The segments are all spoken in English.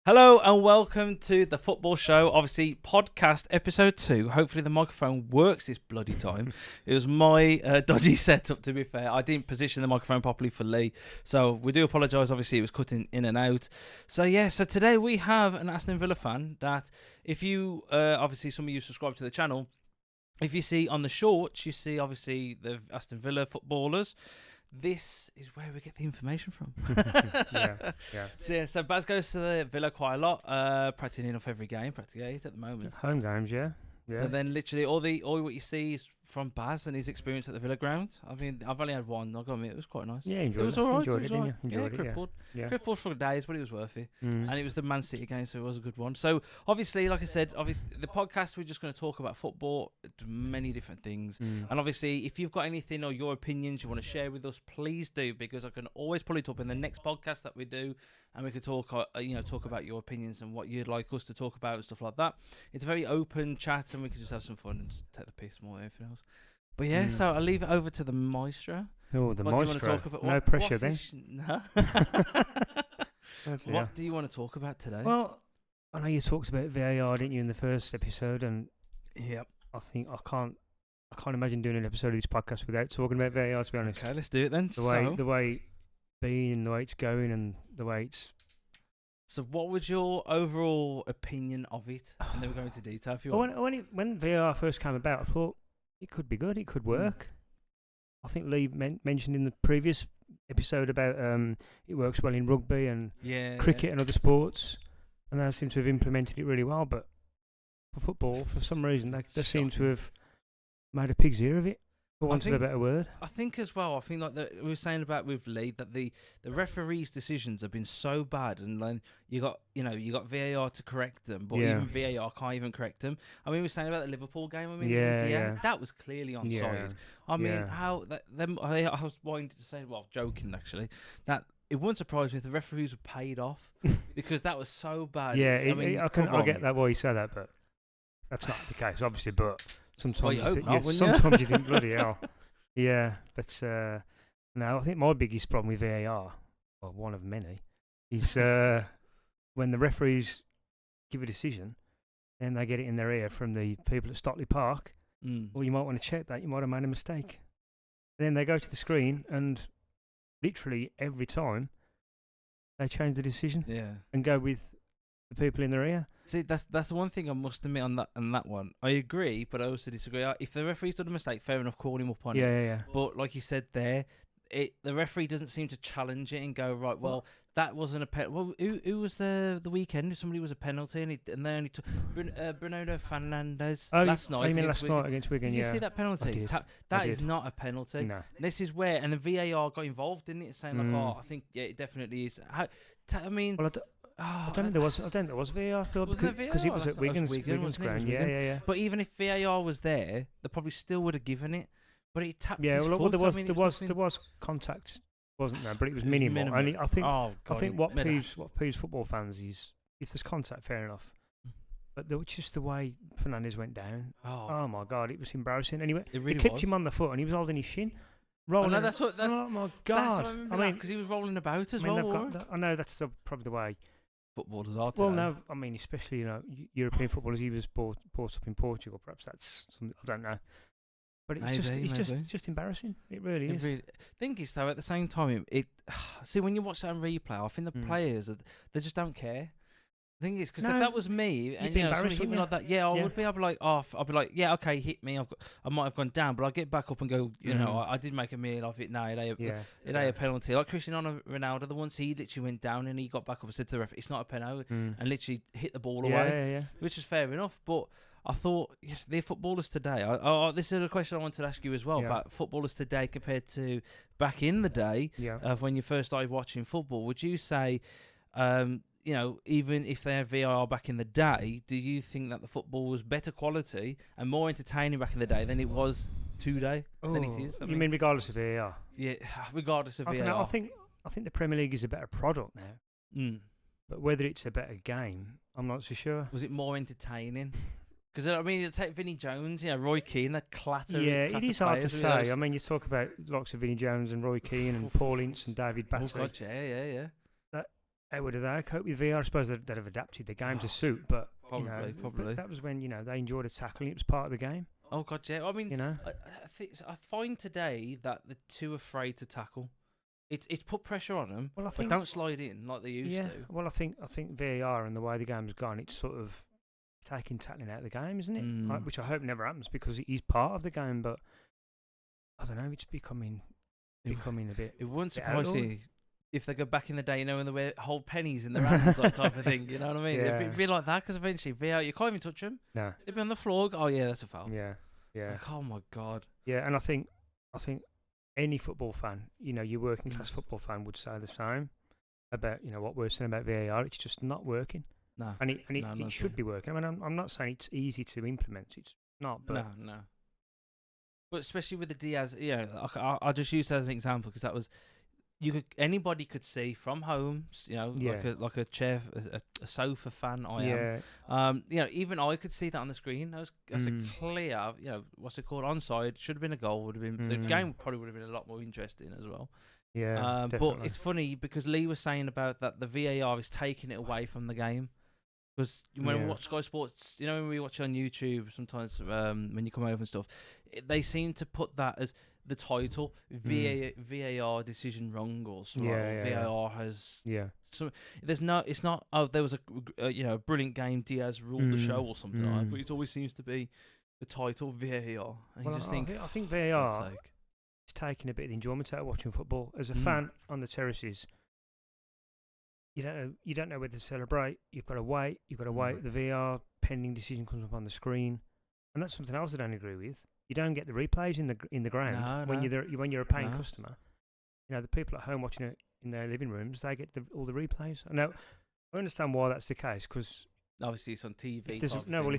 Hello and welcome to the football show, obviously podcast episode 2. Hopefully the microphone works this bloody time. It was my dodgy setup, to be fair. I didn't position the microphone properly for Lee, so we do apologise. Obviously it was cutting in and out. So today we have an Aston Villa fan that if you, obviously some of you subscribe to the channel, if you see on the shorts, you see obviously the Aston Villa footballers. This is where we get the information from. Yeah. So Baz goes to the Villa quite a lot, practicing enough every game, practically 8 at the moment. Home games, yeah. So then literally all what you see is from Baz and his experience at the Villa ground. I mean, I've only had one, I'll go admit, it was quite nice. Yeah, It was all right. Enjoyed it, didn't you? Enjoyed it, crippled. yeah. Crippled for days, but it was worth it. Mm. And it was the Man City game, so it was a good one. So obviously, like I said, the podcast, we're just going to talk about football, many different things. Mm. And obviously, if you've got anything or your opinions you want to share with us, please do, because I can always pull it up in the next podcast that we do, and we could talk, talk about your opinions and what you'd like us to talk about and stuff like that. It's a very open chat, and we can just have some fun and just take the piss more than anything else. But yeah, so I'll leave it over to the maestro. Oh, the What do you want to maestro. talk about? No pressure then. What do you want to talk about today? Well, I know you talked about VAR, didn't you, in the first episode, and yep. I think I can't imagine doing an episode of this podcast without talking about VAR. To be honest, Okay, let's do it then. the way it's been, and the way it's going, and the way it's. So what was your overall opinion of it? And then we'll go into detail if you want. When VAR first came about, I thought it could be good, it could work. I think Lee mentioned in the previous episode about it works well in rugby and cricket and other sports, and they seem to have implemented it really well. But for football, for some reason, they seem to have made a pig's ear of it, for want of a better word. I think as well, like we were saying about with Lee, that the referees' decisions have been so bad, and then you got VAR to correct them, but even VAR can't even correct them. I mean, we were saying about the Liverpool game. I mean, that was clearly onside. Yeah. I mean, how that them? I was wanting to say, well, joking actually, that it wouldn't surprise me if the referees were paid off because that was so bad. Yeah, I get that why you say that, but that's not the case, obviously. But sometimes you think bloody hell. Yeah, but no, I think my biggest problem with VAR, well, one of many, is when the referees give a decision, then they get it in their ear from the people at Stockley Park. Well, you might want to check that. You might have made a mistake. Then they go to the screen, and literally every time they change the decision and go with the people in their ear. See, that's the one thing I must admit on that one. I agree, but I also disagree. If the referee's done a mistake, fair enough, call him up on it. Yeah. But like you said there, the referee doesn't seem to challenge it and go, right, well, that wasn't a penalty. Well, who was the weekend? Somebody was a penalty, and they only took Bruno Fernandes last night. Last night against Wigan, Did you see that penalty? That is not a penalty. No. This is where, and the VAR got involved, didn't it? Saying I think it definitely is. I don't think there was VAR, Phil, because it was at Wigan's ground. Yeah. But even if VAR was there, they probably still would have given it. But it tapped. Yeah, his well, foot. there was contact, wasn't there? But it was minimal. And I think what peeves football fans is if there's contact, fair enough. But just the way Fernandes went down. Oh my God, it was embarrassing. Anyway, he kept him on the foot, and he was holding his shin. Rolling. I know, oh my God! I mean, because he was rolling about as well. I know that's probably the way footballers are today. Well, no, I mean, especially European footballers. He was brought up in Portugal. Perhaps that's something I don't know. But it's just embarrassing. It really is. Thing is, though, at the same time, see when you watch that on replay, I think the players they just don't care. The thing is, because if that was me, and somebody hit me like that, I would be. I'd be like, I'd be like, yeah, okay, hit me. I might have gone down, but I'll get back up and go. I did make a meal of it. No, it ain't a penalty. Like Cristiano Ronaldo, the once he literally went down and he got back up and said to the referee, "It's not a penalty," and literally hit the ball away, which is fair enough. But I thought the footballers today. This is a question I wanted to ask you as well about footballers today compared to back in the day of when you first started watching football. Would you say? Even if they had VAR back in the day, do you think that the football was better quality and more entertaining back in the day than it was today? Than it is? You mean regardless of VAR? Yeah, regardless of VAR. I think the Premier League is a better product now. But whether it's a better game, I'm not so sure. Was it more entertaining? Because I mean, you take Vinnie Jones, Roy Keane, that clatter. Yeah, it is hard to say. I mean, you talk about the likes of Vinnie Jones and Roy Keane and Paul Ince and David Batty. Oh God, yeah. how would they cope with VR? I suppose they'd have adapted the game to suit, but probably. But that was when they enjoyed a tackle. It was part of the game. Oh God, yeah. I mean, I find today that they're too afraid to tackle. It's put pressure on them. Well, I think, but don't slide in like they used to. Well, I think VAR and the way the game's gone, it's sort of taking tackling out of the game, isn't it? Which I hope never happens because it is part of the game. But I don't know. It's becoming a bit. It wouldn't surprise me if they go back in the day, when they hold pennies in their hands, that type of thing. You know what I mean? It'd be like that because eventually VAR, you can't even touch them. No, they'd be on the floor. Oh yeah, that's a foul. Yeah. It's like, oh my God. Yeah, and I think any football fan, your working class football fan would say the same about what we're saying about VAR. It's just not working. No, and it should be working. I mean, I'm not saying it's easy to implement. It's not. But no. But especially with the Diaz, I'll just use that as an example because that was. Anybody could see from home, like a chair, a sofa fan. Even I could see that on the screen. That's a clear, what's it called, onside. Should have been a goal. Would have been the game. Probably would have been a lot more interesting as well. Yeah, but it's funny because Lee was saying about that the VAR is taking it away from the game. Because when we watch Sky Sports, when we watch on YouTube, sometimes when you come over and stuff, they seem to put that as the title VAR decision wrong or something. VAR has there's no. It's not. Oh, there was a brilliant game. Diaz ruled the show or something like that. But it always seems to be the title VAR. And I think VAR is taking a bit of the enjoyment out of watching football. As a fan on the terraces, you don't know whether to celebrate. You've got to wait. The VAR pending decision comes up on the screen, and that's something else I don't agree with. You don't get the replays in the ground when you're a paying customer. The people at home watching it in their living rooms, they get all the replays. I understand why that's the case because obviously it's on TV. If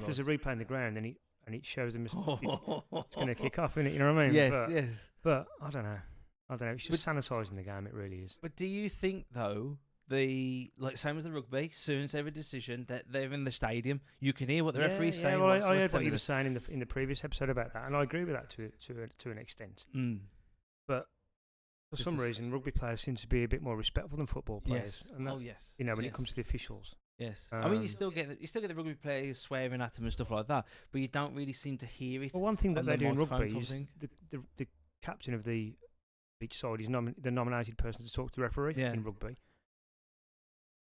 there's a replay in the ground and it shows them, it's going to kick off, isn't it? You know what I mean? Yes. But I don't know. It's just sanitising the game. It really is. But do you think though? Same as the rugby, soon as every decision that they're in the stadium, you can hear what the referee's saying. Well, I heard what he was saying in the previous episode about that, and I agree with that to an extent. But for some reason, rugby players seem to be a bit more respectful than football players. Yes. And that, yes. When it comes to the officials. Yes. I mean, you still get the rugby players swearing at them and stuff like that, but you don't really seem to hear it. Well, one thing that they do in rugby is the captain of each side is the nominated person to talk to the referee in rugby.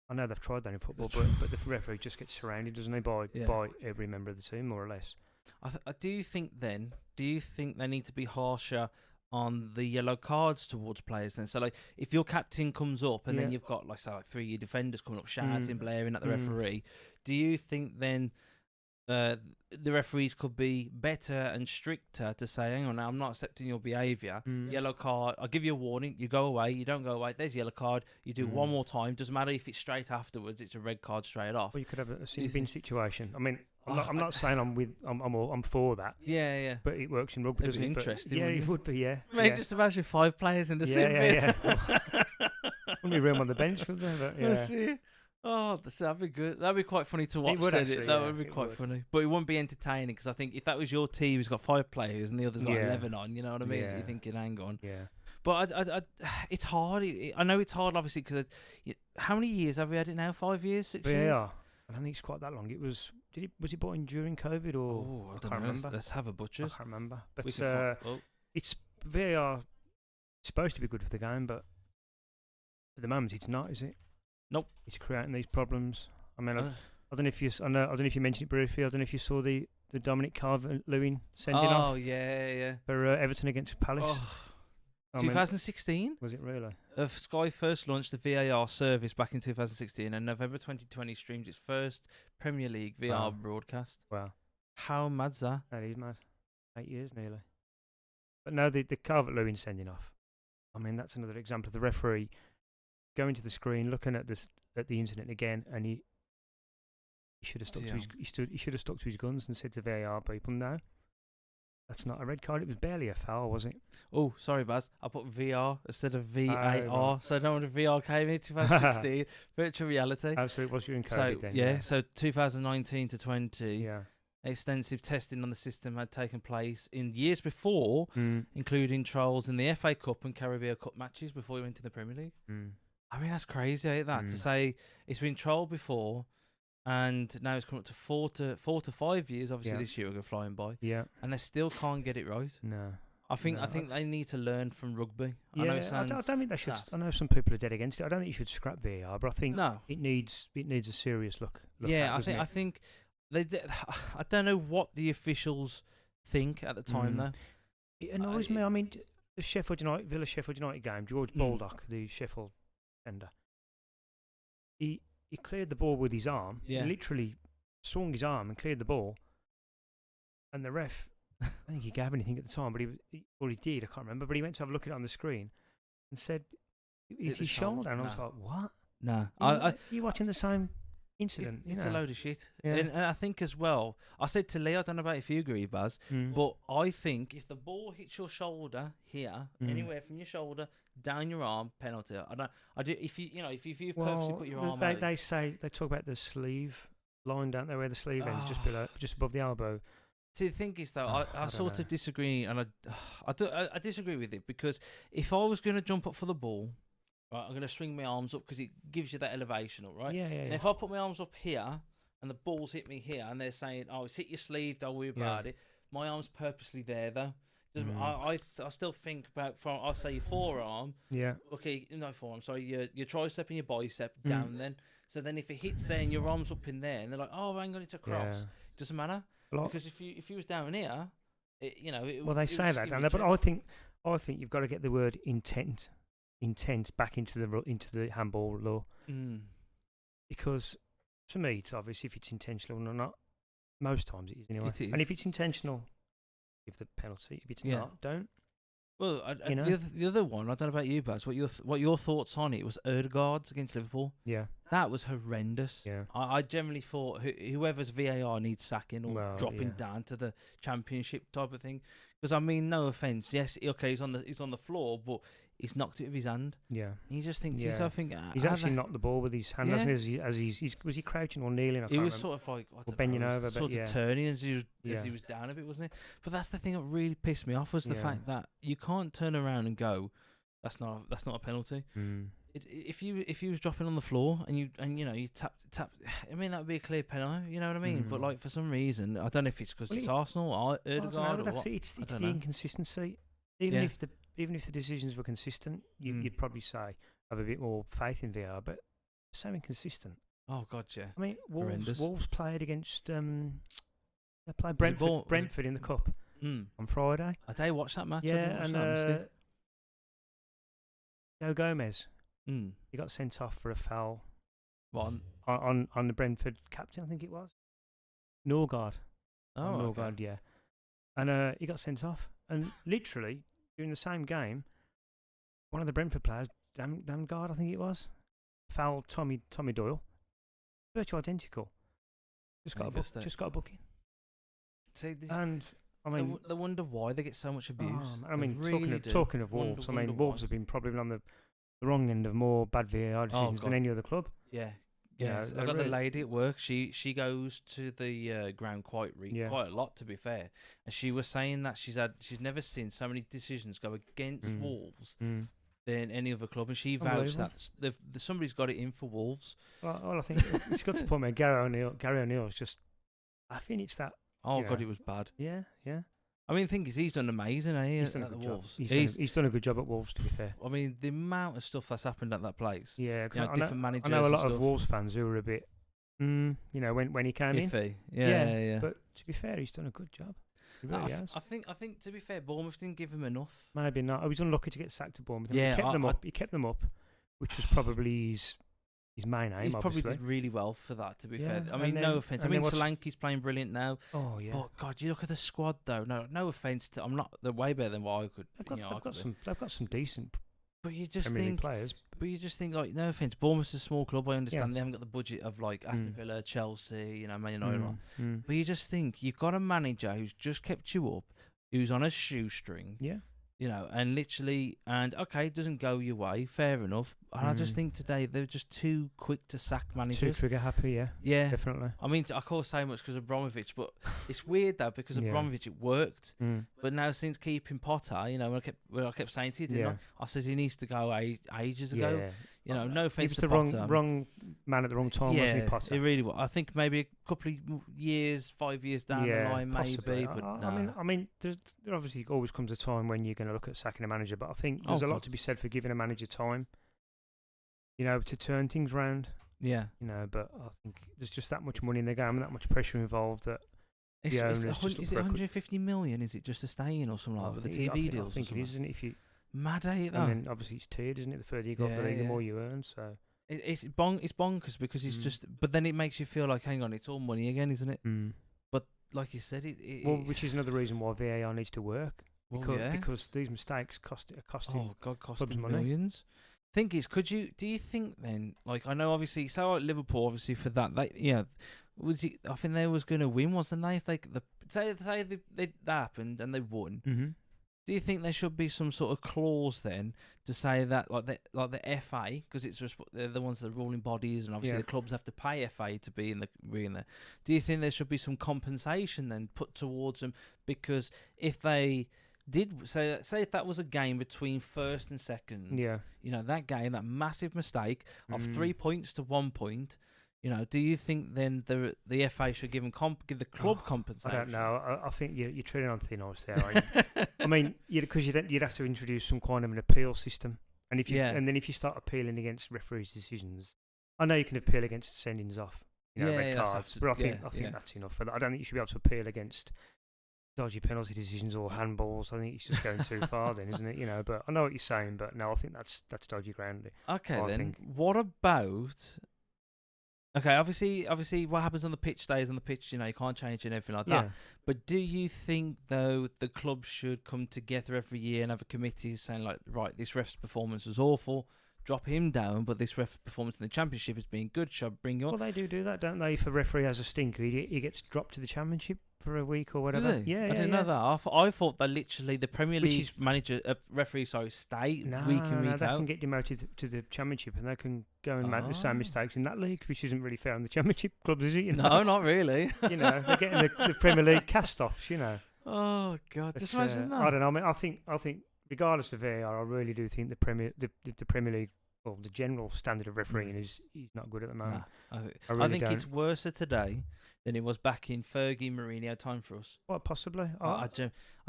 I know they've tried that in football, but the referee just gets surrounded, doesn't he, by every member of the team, more or less. Do you think they need to be harsher on the yellow cards towards players then? So, if your captain comes up and then you've got, three defenders coming up shouting, blaring at the referee, do you think then the referees could be better and stricter to say, hang on, now I'm not accepting your behaviour. Yellow card, I'll give you a warning. You go away. You don't go away. There's yellow card. You do one more time. Doesn't matter if it's straight afterwards. It's a red card straight off. Well, you could have a sin-bin situation. I mean, I'm not saying I'm for that. Yeah. But it works in rugby, doesn't it? Interesting. It would be. Yeah. Mate, just imagine 5 players in the sin-bin. Wouldn't be room on the bench, would there? But, yeah. Oh, that'd be good. That'd be quite funny to watch. It would actually, that would be quite funny. But it wouldn't be entertaining because I think if that was your team who's got 5 players and the other's got 11 on, you know what I mean? You're thinking, hang on. Yeah. But it's hard. I know it's hard, obviously, because how many years have we had it now? 5 years, 6 years? Yeah. I don't think it's quite that long. Was it brought in during COVID or? I can't remember. Let's have a butcher's. I can't remember. But it's VAR. It's supposed to be good for the game, but at the moment it's not, is it? Nope. It's creating these problems. I mean, I don't know if you mentioned it briefly. I don't know if you saw the Dominic Calvert-Lewin sending off. Oh yeah. For Everton against Palace. 2016? Was it really? Sky first launched the VAR service back in 2016, and November 2020 streamed its first Premier League VAR broadcast. Wow. How mad's that? That is mad. 8 years nearly. But no, the Calvert-Lewin sending off. I mean, that's another example of the referee going to the screen, looking at the internet again, and he should have stuck to his guns and said to VAR people, "No, that's not a red card. It was barely a foul, was it?" Oh, sorry, Baz. I put VR instead of VAR, so I don't want VR came in 2016. Virtual reality. Oh, so it was during COVID then. Yeah, so 2019 to 20. Yeah. Extensive testing on the system had taken place in years before, including trials in the FA Cup and Carabao Cup matches before he went to the Premier League. I mean, that's crazy, ain't that? To say it's been trolled before, and now it's come up to 4 to 5 years. Obviously, this year we're flying by. Yeah. And they still can't get it right. No. I think they need to learn from rugby. Yeah, I know it sounds I don't think they should. daft. I know some people are dead against it. I don't think you should scrap VAR, but I think it needs a serious look. I think they. I don't know what the officials think at the time though. It annoys me. I mean, the Villa Sheffield United game, George Baldock, the Sheffield defender, he cleared the ball with his arm. Yeah. He literally swung his arm and cleared the ball, and the ref. I don't think he gave anything at the time, but he did. I can't remember. But he went to have a look at it on the screen and said, "It's his shoulder." And I was like, "What? No, you're watching the same incident. It's a load of shit." Yeah. And I think as well, I said to Lee, I don't know about if you agree, Baz, but I think if the ball hits your shoulder here, anywhere from your shoulder down your arm, penalty. I do. If you purposely put your arm out, they talk about the sleeve line, don't they? Where the sleeve ends, just above the elbow. See, the thing is, though, I sort of disagree, and I disagree with it, because if I was going to jump up for the ball, right, I'm going to swing my arms up because it gives you that elevation, right? Yeah. And if I put my arms up here and the ball's hit me here, and they're saying, "Oh, it's hit your sleeve, don't worry about it," my arm's purposely there, though. I still think about I'll say your forearm. Yeah. Okay, no forearm. Sorry, your tricep and your bicep down. Then, so then if it hits there and your arm's up in there, and they're like, "Oh, hang on, it's a cross." Yeah. Doesn't matter. Because if you was down here, they say that, don't they? But I think you've got to get the word intent back into the handball law, because to me it's obvious if it's intentional or not. Most times it is anyway. It is. And if it's intentional, give the penalty. If it's not, don't. Well, the other one, I don't know about you, Baz. What your thoughts on it was Ødegaard against Liverpool. Yeah, that was horrendous. Yeah, I generally thought whoever's VAR needs sacking or dropping down to the Championship type of thing. Because I mean, no offense, yes, okay, he's on the floor, but he's knocked it with his hand. Yeah, and you just think to yourself, he's actually knocked the ball with his hand, hasn't he? Was he crouching or kneeling? He was sort of like bending over, sort of turning as he was down a bit, wasn't it? But that's the thing that really pissed me off, was the fact that you can't turn around and go, that's not a penalty. If you was dropping on the floor and you tap, I mean, that would be a clear penalty. You know what I mean? But like, for some reason, I don't know if it's because it's Arsenal or Ødegaard or what. It's the inconsistency. Even if the decisions were consistent, you'd probably say have a bit more faith in VAR, but so inconsistent. Oh God, yeah. I mean, Wolves played against they played Brentford in the cup on Friday. I tell you, watch that match. Yeah, and Joe Gomez, he got sent off for a foul. What on the Brentford captain, I think it was Norgard. Oh, Norgard, okay. Yeah, and he got sent off, and literally during the same game, one of the Brentford players, Damgard, I think it was, fouled Tommy Doyle. Virtually identical. Just got a booking. See, and I mean, they wonder why they get so much abuse. I mean, talking of Wolves, Wolves have been probably on the wrong end of more bad VAR decisions than any other club. Yeah. Yeah, I got the lady at work. She goes to the ground quite a lot, to be fair. And she was saying that she's never seen so many decisions go against Wolves than any other club, and she vouched that somebody's got it in for Wolves. Well, I think it's got to the point where Gary O'Neill's just. I think it's that. Oh God, it was bad. Yeah. I mean, the thing is, he's done amazing, he's done at the Wolves. He's done a good job at Wolves, to be fair. I mean, the amount of stuff that's happened at that place. Yeah, different managers. I know a lot of Wolves fans who were a bit, when he came in. Yeah. But to be fair, he's done a good job. He really has. I think to be fair, Bournemouth didn't give him enough. Maybe not. I was unlucky to get sacked at Bournemouth. Yeah, he kept them up, which was probably his main aim. He probably did really well for that, to be fair. I mean, no offence. I mean, Solanke's playing brilliant now. Oh yeah. But God, you look at the squad though. No offence. I'm not. They're way better than what I could. They've got some decent. But you just Premier League think players. But you just think, like, no offence, Bournemouth's a small club. I understand they haven't got the budget of like Aston Villa, Chelsea, Man United. But you just think you've got a manager who's just kept you up, who's on a shoestring. Yeah. And literally, okay, it doesn't go your way, fair enough. And I just think today they're just too quick to sack managers. Too trigger happy, yeah. Definitely. I mean, I can't say much because of Abramovich, but it's weird though, because of Abramovich it worked. But now since keeping Potter, when I kept saying to you, didn't I? I said he needs to go ages ago. You know, no offense He was to the wrong man at the wrong time, wasn't he, Potter? It really was. I think maybe a couple of years, 5 years down the line, possibly. maybe. But I mean, there obviously always comes a time when you're going to look at sacking a manager, but I think there's a lot to be said for giving a manager time, you know, to turn things round. Yeah. You know, but I think there's just that much money in the game and that much pressure involved that the owners is it 150 million? Is it just to stay in or something like that with the TV deals? I think it is, isn't it? If you mad at it, though. And then obviously it's tiered, isn't it? The further you go up the league, the more you earn. So it's bonkers because it's just. But then it makes you feel like, hang on, it's all money again, isn't it? But like you said, which is another reason why VAR needs to work. Because these mistakes are costing clubs millions. Thing is, do you think then? Like, I know obviously, so like Liverpool obviously for that, I think they was going to win, wasn't they? If say that happened and they won. Do you think there should be some sort of clause then to say that, like the FA, because they're the ones that are ruling bodies, and obviously the clubs have to pay FA to be in there. Do you think there should be some compensation then put towards them? Because if they did say if that was a game between first and second, you know, that game, that massive mistake of 3 points to 1 point. You know, do you think then the FA should give the club compensation? I don't know. I think you're treading on thin ice there. Aren't you? I mean, because you'd have to introduce some kind of an appeal system, and then if you start appealing against referees' decisions, I know you can appeal against sendings off, red cards, but I think that's enough. I don't think you should be able to appeal against dodgy penalty decisions or handballs. I think it's just going too far, then, isn't it? You know, but I know what you're saying, but no, I think that's dodgy ground. Okay, what about? Okay, obviously, what happens on the pitch stays on the pitch. You know, you can't change it and everything like that. But do you think, though, the club should come together every year and have a committee saying, like, right, this ref's performance was awful, drop him down, but this ref's performance in the Championship has been good, shall I bring him up? Well, they do that, don't they? If a referee has a stinker, he gets dropped to the Championship for a week or whatever. Does he? I didn't know that. I thought that literally the Premier League referee stay week in, week out. They can get demoted to the Championship and they can go and make the same mistakes in that league, which isn't really fair on the Championship clubs, is it? You know? No, not really. You know, they're getting the Premier League cast-offs, you know. Oh, God, just imagine that. I don't know. I mean, I think regardless of VAR, I really do think the Premier League, well, the general standard of refereeing is not good at the moment. Nah, I think it's worse today than it was back in Fergie Mourinho time for us. What, possibly? I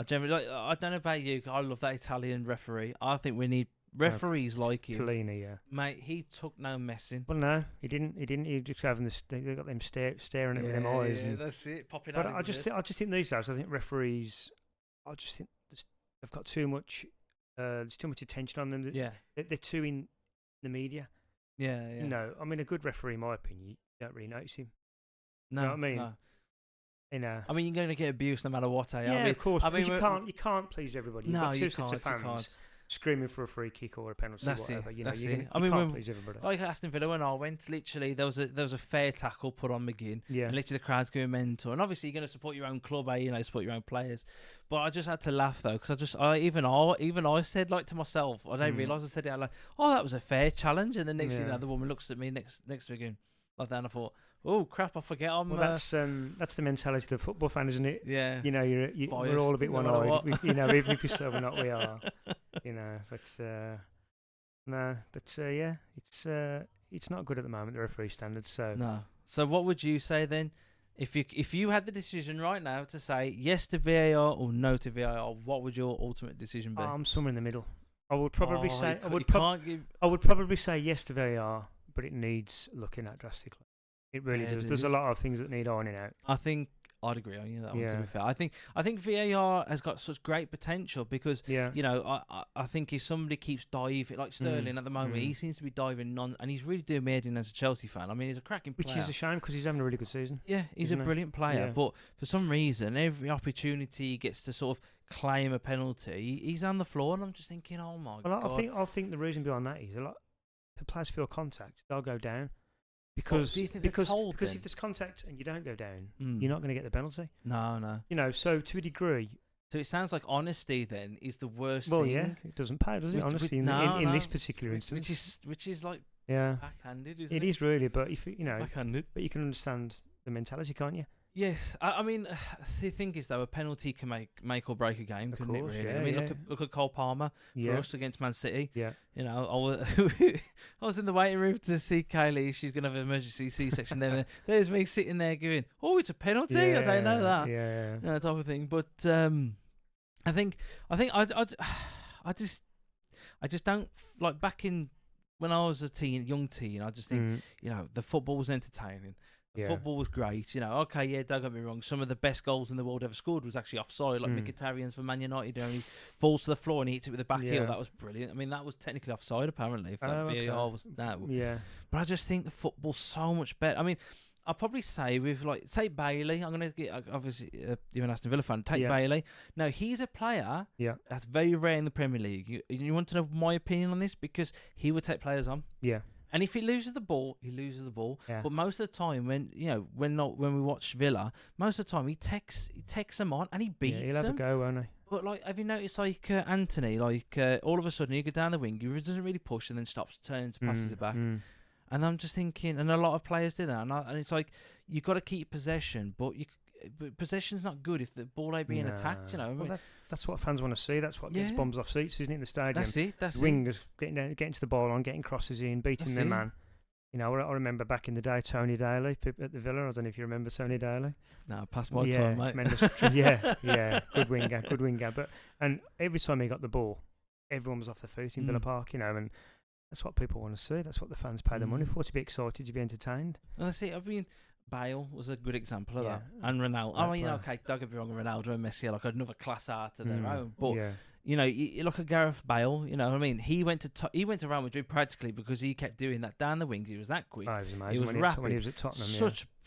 generally, I don't know about you. I love that Italian referee. I think we need referees like him. Chiellini, mate. He took no messing. Well, no, he didn't. He just having they got them staring at me with them eyes. Yeah, that's it. Popping but out. I just think these days, I think referees, they've got too much. There's too much attention on them. They're too in the media. Yeah. No, I mean, a good referee, in my opinion, you don't really notice him. No, you know what I mean? No. You know. I mean, you're going to get abused no matter what. Yeah, of course. Because you can't please everybody. You've got two sets of fans screaming for a free kick or a penalty, whatever. You can't please everybody. Like Aston Villa, when I went, literally there was a fair tackle put on McGinn. Yeah. And literally the crowd's going mental. And obviously you're going to support your own club, support your own players. But I just had to laugh though, because I said, like, to myself, I didn't realise I said it out like, oh, that was a fair challenge. And then next thing, the woman looks at me next to McGinn like that, and I thought, oh crap, I forget I'm. Well, that's the mentality of the football fan, isn't it? Yeah. You know, we're all a bit one-eyed. Even if you're so or not, we are. You know, it's not good at the moment, the referee standards. So no. So what would you say then, if you had the decision right now to say yes to VAR or no to VAR? What would your ultimate decision be? I'm somewhere in the middle. I would probably say I would probably say yes to VAR, but it needs looking at drastically. It really does. There's a lot of things that need ironing out. I think I'd agree on you that one, to be fair. I think VAR has got such great potential because I think if somebody keeps diving, like Sterling at the moment, he seems to be diving and he's really doing me head in as a Chelsea fan. I mean, he's a cracking player. Which is a shame because he's having a really good season. Yeah, he's a brilliant player. But for some reason, every opportunity he gets to sort of claim a penalty, he's on the floor, and I'm just thinking, oh my God. I think the reason behind that is a lot. If the players feel contact, they'll go down. Because if there's contact and you don't go down, you're not going to get the penalty. No. You know, so to a degree. So it sounds like honesty then is the worst thing. Well, yeah, it doesn't pay, does it? Honesty in this particular instance, which is like backhanded, isn't it? It is really, but if backhanded. but you can understand the mentality, can't you? Yes, I mean, the thing is though, a penalty can make or break a game, couldn't it? Really? Yeah, I mean, look at Cole Palmer for us against Man City. Yeah. You know, I was in the waiting room to see Kylie. She's gonna have an emergency C-section. There's me sitting there going, "Oh, it's a penalty." Yeah, I don't know that. Yeah. You know, that type of thing. But I think I just don't like back in when I was a young teen. I just think you know the football was entertaining. Football was great, you know. Okay, yeah, don't get me wrong. Some of the best goals in the world ever scored was actually offside, like Mkhitaryan's for Man United. You know, he falls to the floor and he hits it with the back heel. That was brilliant. I mean, that was technically offside, apparently. If that VAR was that. Yeah. But I just think the football's so much better. I mean, I'll probably say with say Bailey. I'm gonna get obviously you're an Aston Villa fan. Take Bailey. Now he's a player. That's very rare in the Premier League. You want to know my opinion on this because he would take players on. Yeah. And if he loses the ball, he loses the ball. Yeah. But most of the time, when we watch Villa, most of the time he takes them on and he beats them. He'll have a go, won't he? But like, have you noticed like Anthony? Like all of a sudden, he go down the wing, he doesn't really push, and then stops, turns, passes it back. And I'm just thinking, and a lot of players do that, and it's like you got to keep possession, but possession's not good if the ball ain't being attacked. You know, well, that's what fans want to see. That's what gets bombs off seats, isn't it? In the stadium, that's it. That's wingers getting to the ball on, getting crosses in, beating their man. You know, I remember back in the day, Tony Daly at the Villa. I don't know if you remember Tony Daly. No, past my time, mate. Tremendous. Good winger. But and every time he got the ball, everyone was off their feet in Villa Park. You know, and that's what people want to see. That's what the fans pay the money for, to be excited, to be entertained. And that's it. I mean, Bale was a good example of that, and Ronaldo. I mean, okay, don't get me wrong, Ronaldo and Messi are like another class out of their own. But you know, you look at Gareth Bale. You know what I mean? He went to Real Madrid practically because he kept doing that down the wings. He was that quick. Oh, he was amazing. He was rapid. When he was at Tottenham.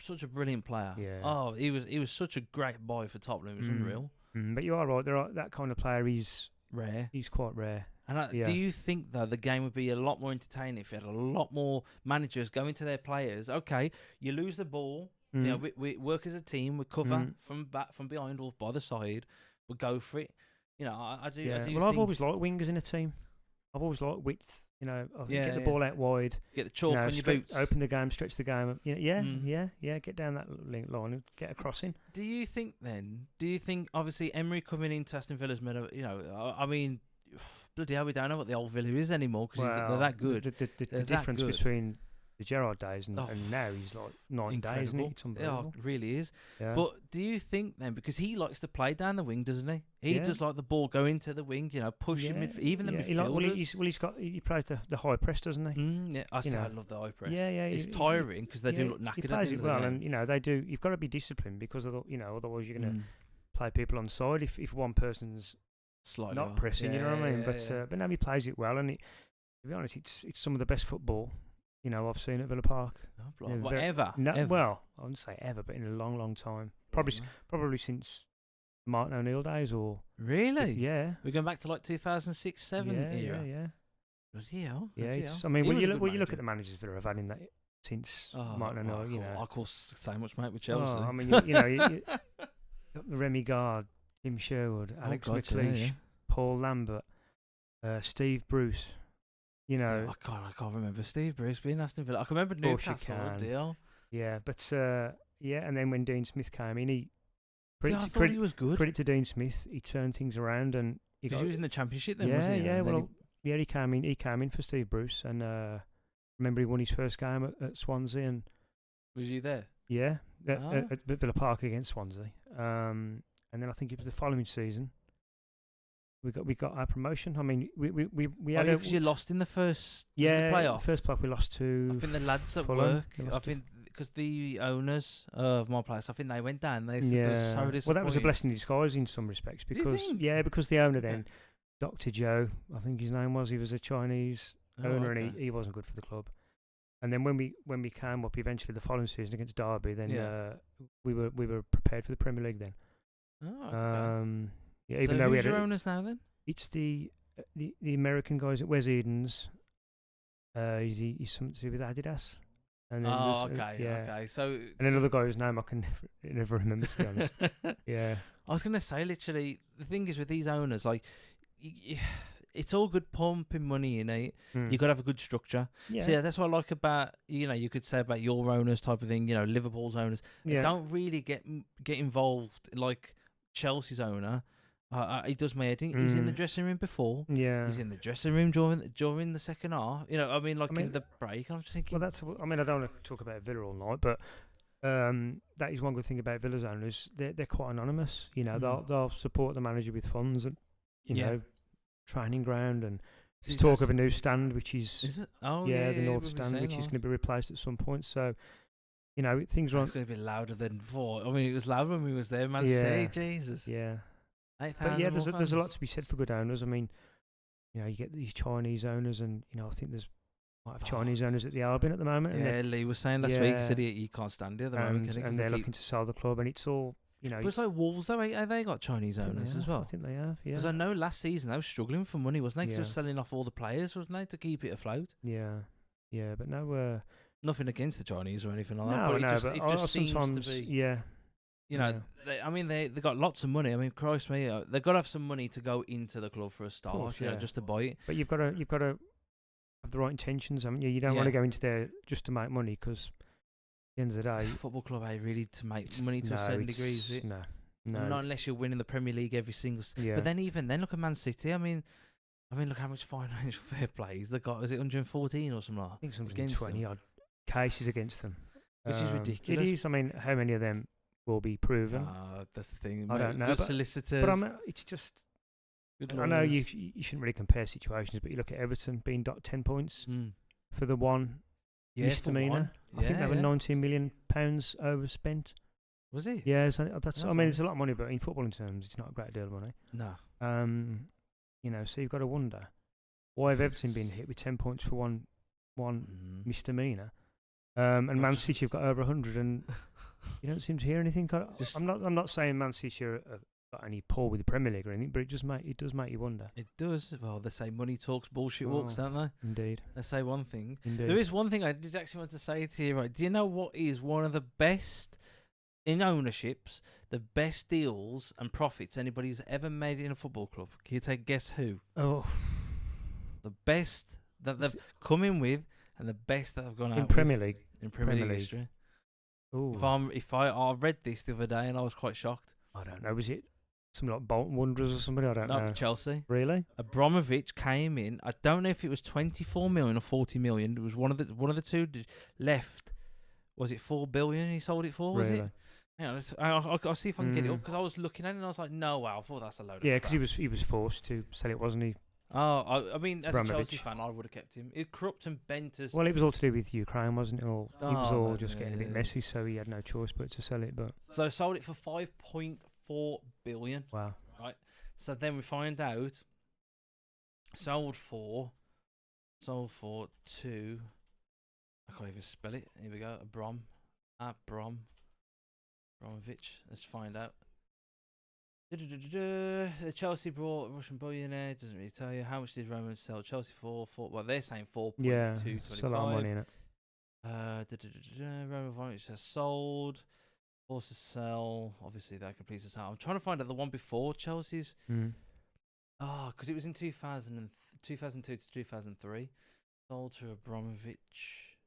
Such a brilliant player. Yeah. Oh, he was such a great boy for Tottenham. It was unreal. But you are right. That kind of player is rare. He's quite rare. And do you think, though, the game would be a lot more entertaining if you had a lot more managers going to their players? Okay, you lose the ball. You know, we work as a team. We cover from behind or by the side. We go for it. You know, I do. Yeah. Well, I've always liked wingers in a team. I've always liked width. You know, I think get the ball out wide. Get the chalk on your boots. Open the game, stretch the game. Get down that line and get a crossing. Do you think, obviously, Emery coming into Aston Villa's middle, you know, I mean, bloody hell, we don't know what the old Villa is anymore because they're that good. The difference between the Gerrard days and now is like 9 days, isn't it? It's unbelievable. It really is. Yeah. But do you think then, because he likes to play down the wing, doesn't he? He does like the ball go into the wing, you know, push him, even the midfielders. He plays the high press, doesn't he? I love the high press. Yeah. It's tiring because they do look knackered. He plays it well, and you know they do. You've got to be disciplined because otherwise you're going to play people on side if one person's slightly not pressing. You know what I mean? But now he plays it well, and to be honest, it's some of the best football I've seen at Villa Park. Ever? Well, I wouldn't say ever, but in a long, long time. Probably since Martin O'Neill days or... Really? Yeah. We're going back to like 2006-07 era? Yeah. Bloody hell. Yeah, I mean, when you look at the managers Villa have had in that since Martin O'Neill, you know... I call so much, mate, with Chelsea. I mean, you got Remy Gard, Tim Sherwood, Alex McLeish, Paul Lambert, Steve Bruce... You know, I can't remember Steve Bruce being Aston Villa. I can remember Newcastle deal. Yeah, but and then when Dean Smith came in, I thought he was good. Credit to Dean Smith, he turned things around and he was in the Championship then, wasn't he? He came in. He came in for Steve Bruce, and remember he won his first game at Swansea. And was you there? Yeah, at Villa Park against Swansea. And then I think it was the following season. We got our promotion. I mean, we had because you lost in the first playoff. First playoff we lost to. I think the lads at work. I think because the owners of my place, I think they went down. They said so disappointed. Well, that was a blessing in disguise in some respects because because the owner then, Dr. Joe, I think his name was. He was a Chinese owner and he wasn't good for the club. And then when we came up eventually the following season against Derby, then we were prepared for the Premier League then. Oh, that's okay. Yeah, even so though who's your owners now then? It's the American guys at Wes Edens. He's something to do with Adidas. And then okay. So and another guy whose name I can never remember, to be honest. Yeah. I was gonna say, literally, the thing is with these owners, like, it's all good pumping money in it. Mm. You got to have a good structure. Yeah. So yeah, that's what I like about, you could say about your owners type of thing. Liverpool's owners. They don't really get involved like Chelsea's owner. He does my head in. He's in the dressing room before. Yeah. He's in the dressing room during the second half. In the break. I'm just thinking. Well, I don't want to talk about Villa all night, but that is one good thing about Villa's owners. They're quite anonymous. They'll support the manager with funds and training ground, and there's talk of a new stand, which is it? Oh the North Stand, which is going to be replaced at some point. So things are. It's going to be louder than before. I mean, it was loud when we was there. Man, say Jesus. Yeah. But yeah, there's a lot to be said for good owners. I mean, you get these Chinese owners, and I think might have Chinese owners at the Albion at the moment. Yeah, Lee was saying last week. He said he can't stand it at the moment. And they're looking to sell the club, and it's all But it's like Wolves though. Have they got Chinese owners as well? I think they have. Yeah. Because I know last season they were struggling for money, wasn't they? Because they were selling off all the players, wasn't they, to keep it afloat? Yeah. Yeah, but no. Nothing against the Chinese or anything like that. But it just seems to be. Yeah. They got lots of money. I mean, Christ me, they've got to have some money to go into the club for a start, course, just to buy it. But you've got to have the right intentions, haven't you? You don't want to go into there just to make money, because at the end of the day, football club ain't really to make money to a certain degree, is it? No. Not unless you're winning the Premier League every single. But then look at Man City. I mean, look how much financial fair play they got. Is it 114 or something like that? I think it's 120 odd cases against them, which is ridiculous. It is. I mean, how many of them will be proven? That's the thing. I don't know. Good solicitors. But it's just. I know you shouldn't really compare situations, but you look at Everton being docked 10 points for the one misdemeanor. I think they were £19 million overspent. Was it? Yeah, so it's a lot of money, but in footballing terms, it's not a great deal of money. No. So you've got to wonder, why have Everton been hit with 10 points for one misdemeanor, and Man City have got over 100, and you don't seem to hear anything. I'm not saying Man City are got any pull with the Premier League or anything, but it does make you wonder. It does. Well, they say money talks, bullshit walks, don't they? Indeed. They say one thing. Indeed. There is one thing I did actually want to say to you. Right? Do you know what is one of the best in ownerships, the best deals and profits anybody's ever made in a football club? Can you take a guess who? Oh, the best that they've come in with, and the best that have gone out in Premier League. In Premier League history. Ooh. I read this the other day and I was quite shocked. I don't know. Was it something like Bolton Wanderers or somebody? I don't know. Chelsea. Really? Abramovich came in. I don't know if it was 24 million or 40 million. It was one of the two left. Was it 4 billion he sold it for? Was really? It? Yeah, I'll see if I can get it up, because I was looking at it and I was like, no, wow, I thought that's a load of crap. Yeah, because he was forced to sell it, wasn't he? Oh, I mean, as a Chelsea fan, I would have kept him. It corrupt and bent as. Well, it was all to do with Ukraine, wasn't it? It was all just getting a bit messy, so he had no choice but to sell it. But so I sold it for 5.4 billion. Wow. Right. So then we find out sold for 2. I can't even spell it. Here we go. Abramovich. Let's find out. Chelsea brought Russian billionaire. Doesn't really tell you how much did Roman sell Chelsea for. Well, they're saying 4.225. Yeah, it's a lot of money in it. Roman Abramovich has sold. Forced to sell. Obviously, that completes the sale. I'm trying to find out the one before Chelsea's. Because it was in 2002 to 2003. Sold to Abramovich.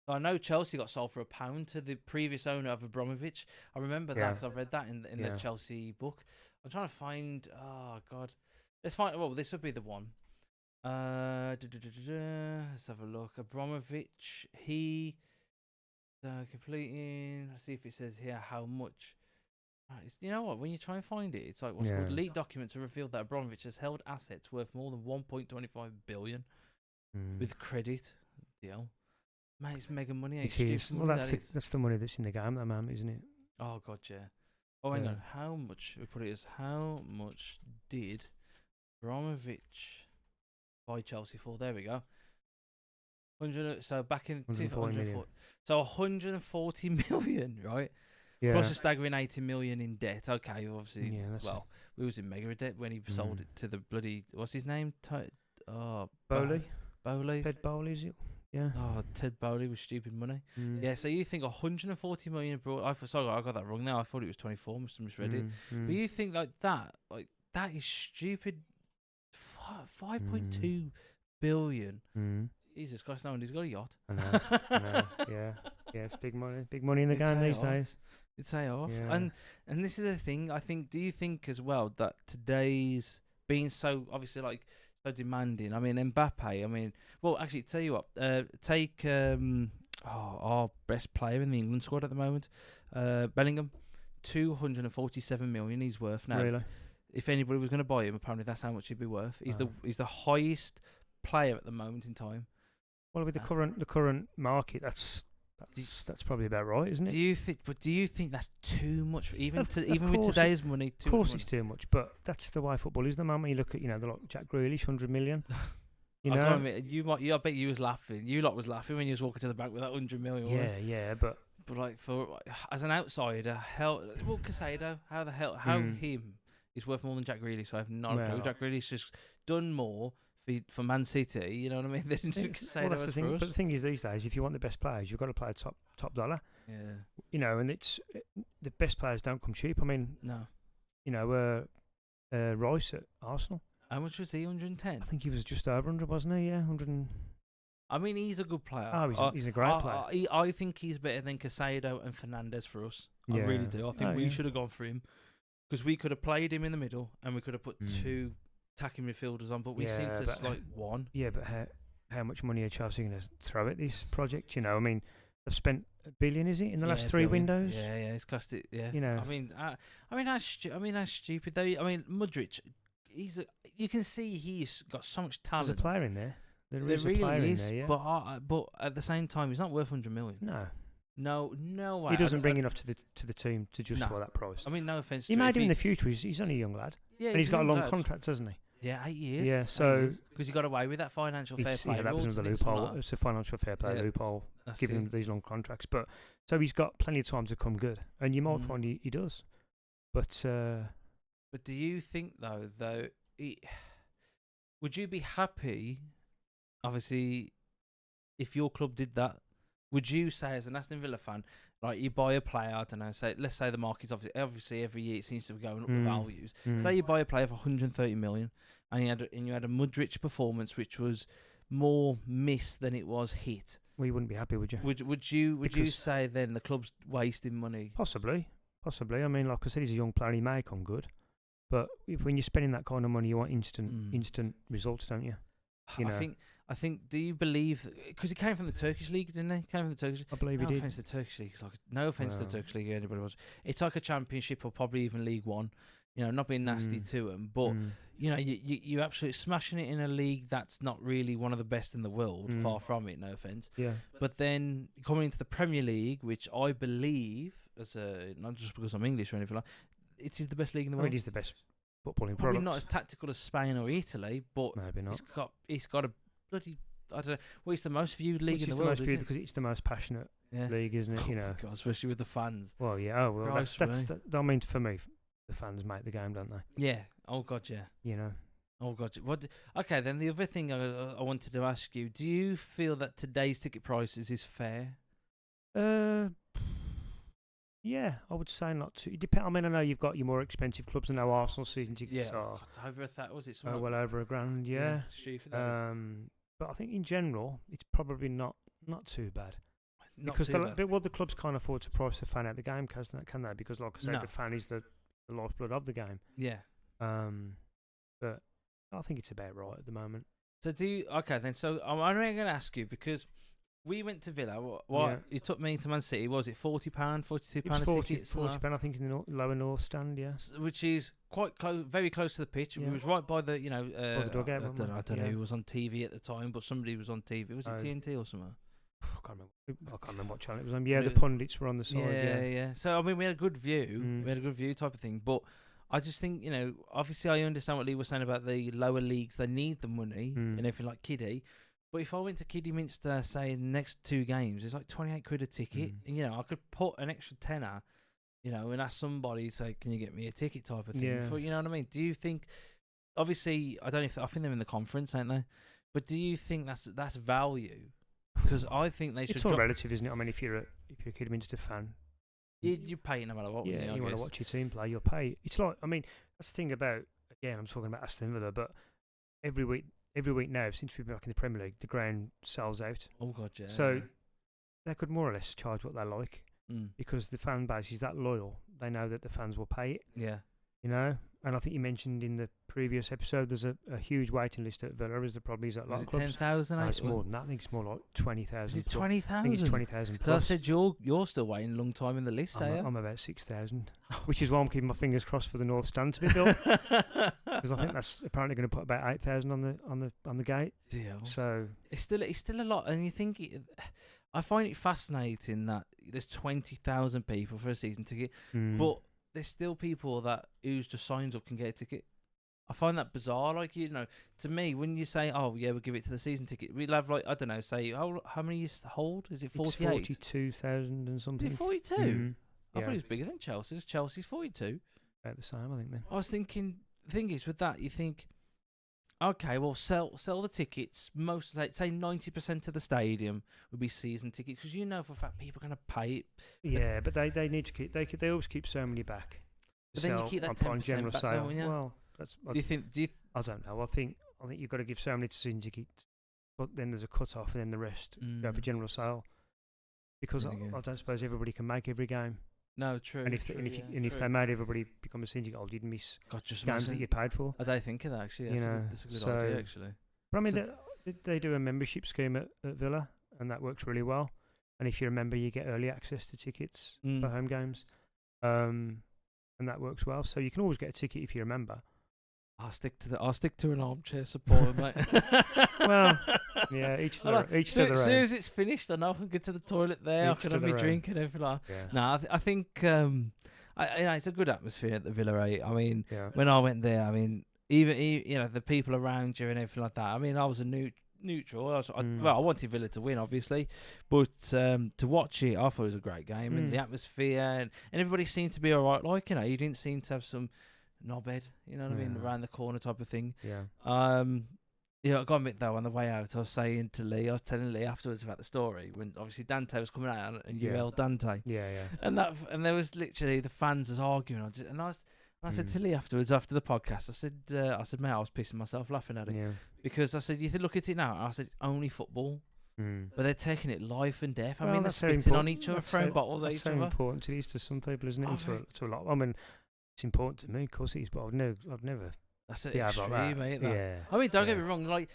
I know Chelsea got sold for £1 to the previous owner of Abramovich. I remember that because I've read that in the Chelsea book. I'm trying to find. Oh God, let's find. Well, this would be the one. Let's have a look. Abramovich. He completing. Let's see if it says here how much. You know what? When you try and find it, it's like what's called leaked documents have revealed that Abramovich has held assets worth more than 1.25 billion with credit. Deal. Man, it's mega money. It is. Well, that's the money that's in the game at the moment, isn't it? Oh God, yeah. Oh, hang on. How much? We put it as how much did Abramovich buy Chelsea for? There we go. 100. So back in 140. So 140 million, right? Yeah. Plus a staggering 80 million in debt. Okay, obviously. Yeah, we was in mega debt when he sold it to the bloody. What's his name? Bowley. Ted Bowley, is it? Yeah. Oh, Ted Bowley with stupid money. Yeah, so you think 140 million abroad? I got that wrong now. I thought it was 24. Must have misread it. But you think that is stupid 5.2 billion. Jesus Christ, no one's got a yacht. I know. Yeah, it's big money in the game these days. It's off. And this is the thing. I think. Do you think as well that today's being so obviously like so demanding? I mean, Mbappe. I mean, well, actually, tell you what. Take our best player in the England squad at the moment, Bellingham. 247 million he's worth now. Really? If anybody was going to buy him, apparently that's how much he'd be worth. He's the highest player at the moment in time. Well, with the current market, that's probably about right, isn't it? Do you think that's too much even with today's money? Of course, it's too much, but that's the way football is. The moment you look at the like Jack Grealish, 100 million. You know, I bet you was laughing. You lot was laughing when you was walking to the bank with that 100 million. Yeah, but like as an outsider, Casado, how him is worth more than Jack Grealish? So I have no clue. Jack Grealish has done more for Man City. You know what I mean? That's the thing. But the thing is, these days, if you want the best players, you've got to play top dollar. Yeah. And it's the best players don't come cheap. I mean, no. Rice at Arsenal. How much was he? 110. I think he was just over 100, wasn't he? Yeah, 100. I mean, he's a good player. Oh, he's a great player. I think he's better than Casado and Fernandes for us. I really do. I think we should have gone for him because we could have played him in the middle and we could have put two attacking midfielders on, but we seem to like one. Yeah, but how much money are Chelsea going to throw at this project? I mean, they've spent $1 billion, is it, in the last 3 windows? Yeah, it's classed it. Yeah, I mean, that's stupid though. I mean, Modric, you can see he's got so much talent. There's a player in there. There really is, but at the same time, he's not worth 100 million. No way. He doesn't bring enough to the team to justify that price. I mean, no offense. He made him in the future. He's only a young lad. Yeah, and he's got a long contract, hasn't he? Yeah, 8 years. Yeah, so because he got away with that financial fair play. Yeah, that was another loophole. It's a financial fair play loophole, giving him these long contracts. But so he's got plenty of time to come good, and you might find he does. But do you think though, would you be happy? Obviously, if your club did that, would you say as an Aston Villa fan, like you buy a player, I don't know, let's say the market's obviously every year it seems to be going up the values. Say you buy a player for 130 million and you had a Modric performance which was more miss than it was hit. Well, you wouldn't be happy, would you? Would you say then the club's wasting money? Possibly. I mean, like I said, he's a young player, he may come good. But when you're spending that kind of money, you want instant results, don't you? I think. Do you believe? Because he came from the Turkish league, didn't he? I believe he did. No offense to the Turkish league. No offense to the Turkish league. Anybody was? It's like a championship or probably even League One. Not being nasty to him, but you absolutely smashing it in a league that's not really one of the best in the world. Far from it. No offense. Yeah. But then coming into the Premier League, which I believe, not just because I'm English or anything like, it is the best league in the world. It is the best footballing product. Probably not as tactical as Spain or Italy, but maybe not. It's got a bloody, I don't know. Well, it's the most viewed league in the world. It's the most viewed because it's the most passionate league, isn't it? God, especially with the fans. Well, yeah. Oh, well, I mean, for me, the fans make the game, don't they? Yeah. Oh God, yeah. Oh God. What? Okay, then the other thing I wanted to ask you: do you feel that today's ticket prices is fair? Yeah, I would say not too. I mean, I know you've got your more expensive clubs, and now Arsenal season tickets are over $1,000. Was it? Well over $1,000. Yeah. Stupid. But I think in general, it's probably not too bad. Because the clubs can't afford to price the fan out the game, can they? Because, like I said, the fan is the lifeblood of the game. Yeah. But I think it's about right at the moment. So So I'm only going to ask you because we went to Villa. You took me to Man City. Was it £40, £42 a ticket? £40, I think, in the lower north stand. Yeah, which is quite close, very close to the pitch. Yeah. It was right by the, by the dugout. I don't know who was on TV at the time, but somebody was on TV. Was it TNT or something? I can't remember what channel it was on. Yeah, the pundits were on the side. Yeah. So I mean, we had a good view. We had a good view type of thing. But I just think, obviously I understand what Lee was saying about the lower leagues. They need the money and everything like Kiddie. But if I went to Kidderminster, say, in the next 2 games, it's like 28 quid a ticket. And, I could put an extra tenner, and ask somebody, say, can you get me a ticket type of thing. Yeah. You know what I mean? Do you think, obviously, I think they're in the conference, aren't they? But do you think that's value? Because I think they should. It's all relative, isn't it? I mean, if you're a Kidderminster fan, you pay no matter what. Yeah, you want to watch your team play, you'll pay. It's like, I mean, that's the thing about, again, I'm talking about Aston Villa, but every week now since we've been back in the Premier League, the ground sells out. Oh God, yeah. So they could more or less charge what they like because the fan base is that loyal. They know that the fans will pay it. Yeah. You know, and I think you mentioned in the previous episode there's a huge waiting list at Villa, as there probably is at a lot of clubs. 10,000? No, it's more than that. I think it's more like 20,000. Is it 20,000? I think it's 20,000 plus. Because I said you're still waiting a long time in the list, are you? I'm about 6,000, which is why I'm keeping my fingers crossed for the North Stand to be built. Because I think that's apparently going to put about 8,000 on the gate. Deal. So it's still a lot, and you think I find it fascinating that there's 20,000 people for a season ticket, but there's still people who's just signs up can get a ticket. I find that bizarre. Like, you know, to me, when you say, "Oh yeah, we'll give it to the season ticket," we'll have like, I don't know, say how many you hold? Is it 48? 42,000 and something. Is it 42? I thought it was bigger than Chelsea's. Chelsea's 42. About the same, I think. Then I was thinking. The thing is, with that, you think, okay, well, sell the tickets. Most, say 90% of the stadium would be season tickets, because you know for a fact people are going to pay it. Yeah, but they need to keep. They always keep so many back. But then you keep that 10% back, don't you? Well, that's. I don't know. I think you've got to give so many to season tickets, but then there's a cut off, and then the rest go for general sale. Because I don't suppose everybody can make every game. No, true. And if they made everybody become a season ticket holder, you'd miss games that you paid for. I don't think of that, actually. That's a good idea, actually. But I mean, they do a membership scheme at Villa, and that works really well. And if you're a member, you get early access to tickets for home games, and that works well. So you can always get a ticket if you're a member. I'll stick to an armchair supporter, mate. Well, yeah, each to their own. As soon as it's finished, I know I can get to the toilet there. I can have my drink and everything like that. Yeah. No, I think it's a good atmosphere at the Villa 8. I mean, when I went there, I mean, even the people around you and everything like that. I mean, I was a neutral. I wanted Villa to win, obviously, but to watch it, I thought it was a great game, and the atmosphere and everybody seemed to be all right. Like, you didn't seem to have some knobhead, you know what I mean, around the corner type of thing. Yeah. I got to admit though, on the way out, I was telling Lee afterwards about the story when obviously Dante was coming out and you yelled Dante. Yeah. And there was literally the fans was arguing. I said to Lee afterwards, after the podcast, I said, mate, I was pissing myself laughing at it. Yeah. Because I said, you look at it now, and I said, only football. But they're taking it life and death. I mean, they're spitting on each other, throwing bottles at each other. That's so important it is to some people, isn't it? To a lot. I mean, it's important to me, of course it is, but I've never. That's an extreme, mate. Yeah. I mean, don't get me wrong. Like,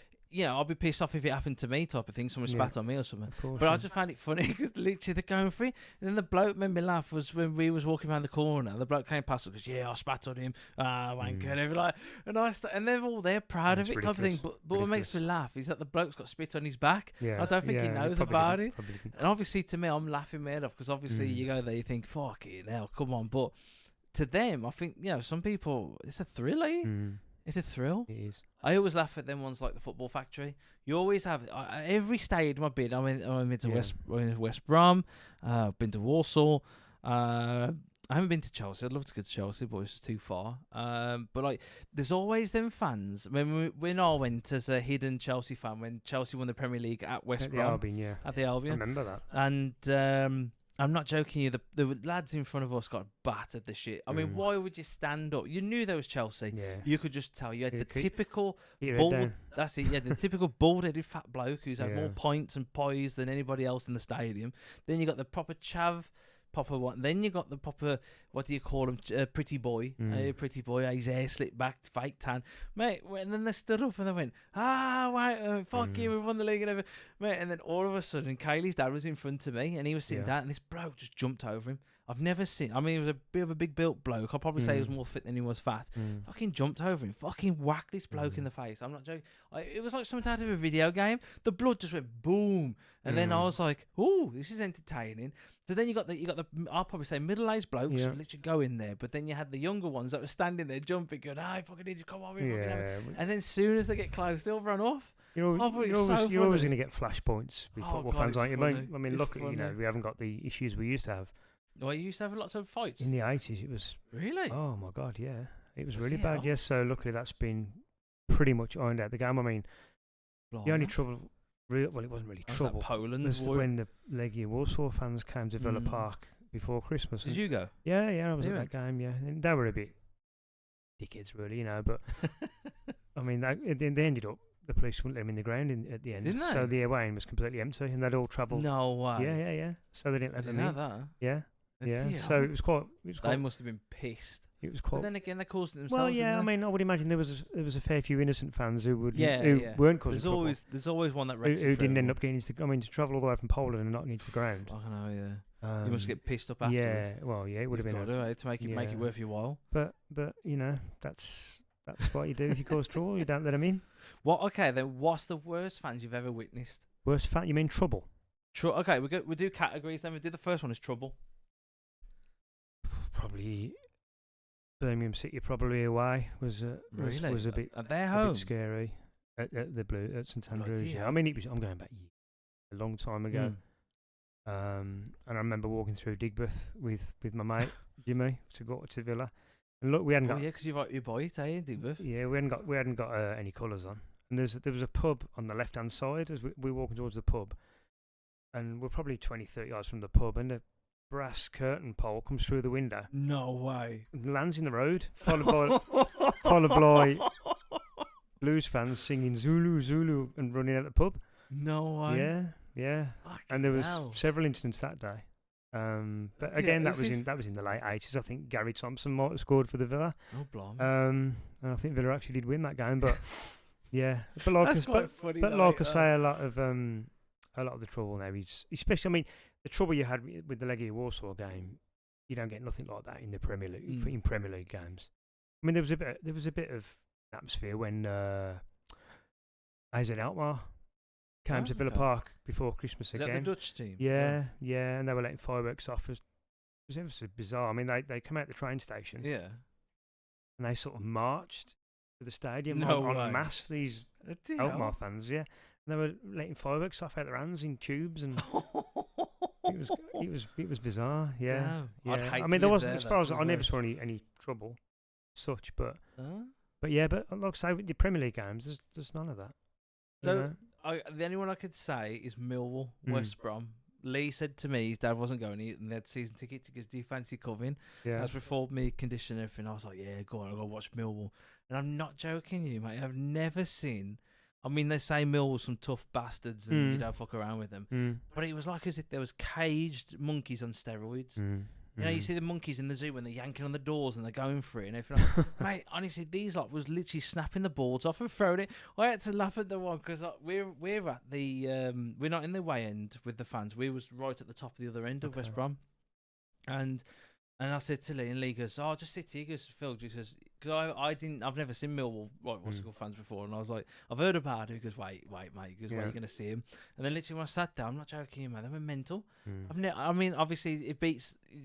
I'll be pissed off if it happened to me, type of thing. Someone spat on me or something. Of course, but I just found it funny because literally they're going for it. And then the bloke made me laugh was when we was walking around the corner. The bloke came past us because I spat on him. Wanker and everything like. And they're proud of it, type of thing. But what makes me laugh is that the bloke's got spit on his back. Yeah. I don't think he knows about it. Didn't. And obviously to me, I'm laughing my head off because obviously you go there, you think, fuck it now, come on. But to them, I think, some people, it's a thrill, It's a thrill. It is. I always laugh at them ones like the Football Factory. You always have every stadium I've been. I've been to West Brom. I've been to Warsaw. I haven't been to Chelsea. I'd love to go to Chelsea, but it's too far. But like, there's always them fans. When I went as a hidden Chelsea fan when Chelsea won the Premier League at West Brom. Albion, At the Albion. I remember that. And I'm not joking you. The lads in front of us got battered this shit. I mean, why would you stand up? You knew there was Chelsea. Yeah. You could just tell. You had the typical bald. That's it. Yeah, the typical bald-headed fat bloke who's had more pints and pies than anybody else in the stadium. Then you got the proper chav. Proper one. Then you got the proper, what do you call him? Pretty boy. Pretty boy. His hair slicked back, fake tan. Mate, and then they stood up and they went, fuck you, we've won the league and everything. Mate, and then all of a sudden, Kaylee's dad was in front of me and he was sitting down and this bloke just jumped over him. I've never seen, he was a bit of a big built bloke. I'll probably say he was more fit than he was fat. Fucking jumped over him. Fucking whacked this bloke in the face. I'm not joking. It was like something out of a video game. The blood just went boom. And then I was like, ooh, this is entertaining. So then you got the I'll probably say middle-aged blokes literally go in there, but then you had the younger ones that were standing there jumping, going, I fucking need to come over here. And then as soon as they get close, they'll run off. You're always going to get flashpoints with football fans, aren't you? I mean, look, we haven't got the issues we used to have. Well, you used to have lots of fights. In the 80s, it was... Really? Oh, my God, yeah. It was really bad, yes. So, luckily, that's been pretty much ironed out the game. I mean, the only trouble... it wasn't really trouble. Poland was when the Legia Warsaw fans came to Villa Park before Christmas. Did you go? Yeah, I was at that game, yeah. And they were a bit dickheads, really, but... I mean, they ended up. The police wouldn't let them in the ground at the end. Didn't they? So the away end was completely empty, and they'd all travelled. No way. Yeah. So they didn't I let them didn't in. know that. Yeah. So it was quite. They must have been pissed. It was quite. But then again, they caused it themselves. Well, yeah. I mean, I would imagine there was a fair few innocent fans who would weren't causing trouble. There's always one that who didn't end up getting into. I mean, to travel all the way from Poland and not get into the ground. I know. Yeah. You must get pissed up afterwards. Yeah. Well, yeah. It would have been to make it worth your while. But you know that's what you do if you cause trouble. You don't let them in. Okay, then what's the worst fans you've ever witnessed? Worst fan? You mean trouble? Okay, we do categories. Then we do the first one is trouble. Probably Birmingham City. Probably away was a bit. At their home. A bit scary at the Blue at St Andrews. Yeah, I mean I'm going back a long time ago. And I remember walking through Digbeth with my mate Jimmy to go to Villa. And look, we hadn't got. Yeah, because you buy it, eh, Digbeth? Yeah, we hadn't got any colours on. And there was a pub on the left hand side as we were walking towards the pub, and we're probably 20-30 yards from the pub, and a brass curtain pole comes through the window. No way. And lands in the road, followed by Blues fans singing Zulu Zulu and running out the pub. No way. Yeah. And there was several incidents that day. But again, that was in the late 80s. I think Gary Thompson might have scored for the Villa. Oh, blimey. And I think Villa actually did win that game, but yeah. But like, That's quite funny. But like I say, a lot of the trouble now is, especially, I mean, the trouble you had with the Legia Warsaw game, you don't get nothing like that in the Premier League in Premier League games. I mean, there was a bit of atmosphere when AZ Alkmaar came to Villa Park before Christmas again. Is that the Dutch team? Yeah, and they were letting fireworks off. It was ever so bizarre. I mean, they come out the train station. Yeah. And they sort of marched to the stadium en masse, these Alkmaar fans, yeah. And they were letting fireworks off out their hands in tubes, and it was bizarre, yeah. Damn. Yeah. I mean, there wasn't, as far as I never saw any trouble, such, but like I say, with the Premier League games, there's none of that. So the only one I could say is Millwall, West Brom. Lee said to me his dad wasn't going, and they had season tickets. He goes, "Do you fancy coming?" Yeah. As before me condition and everything, I was like, "Yeah, go on, I'll go watch Millwall." And I'm not joking, you mate. I've never seen. I mean, they say Millwall's some tough bastards, and you don't fuck around with them. But it was like as if there was caged monkeys on steroids. You know, you see the monkeys in the zoo when they're yanking on the doors and they're going for it and everything. Mate, honestly, these lot was literally snapping the boards off and throwing it. I had to laugh at the one because we're at the we're not in the way end with the fans. We was right at the top of the other end of West Brom, and I said to Lee, and Lee goes, "Oh, just sit here." He goes, "Phil," he says, because I've never seen Millwall fans before, and I was like, I've heard about it. He goes, wait, mate. He goes, where are you going to see him? And then literally when I sat down, I'm not joking, man, they were mental. I mean, obviously it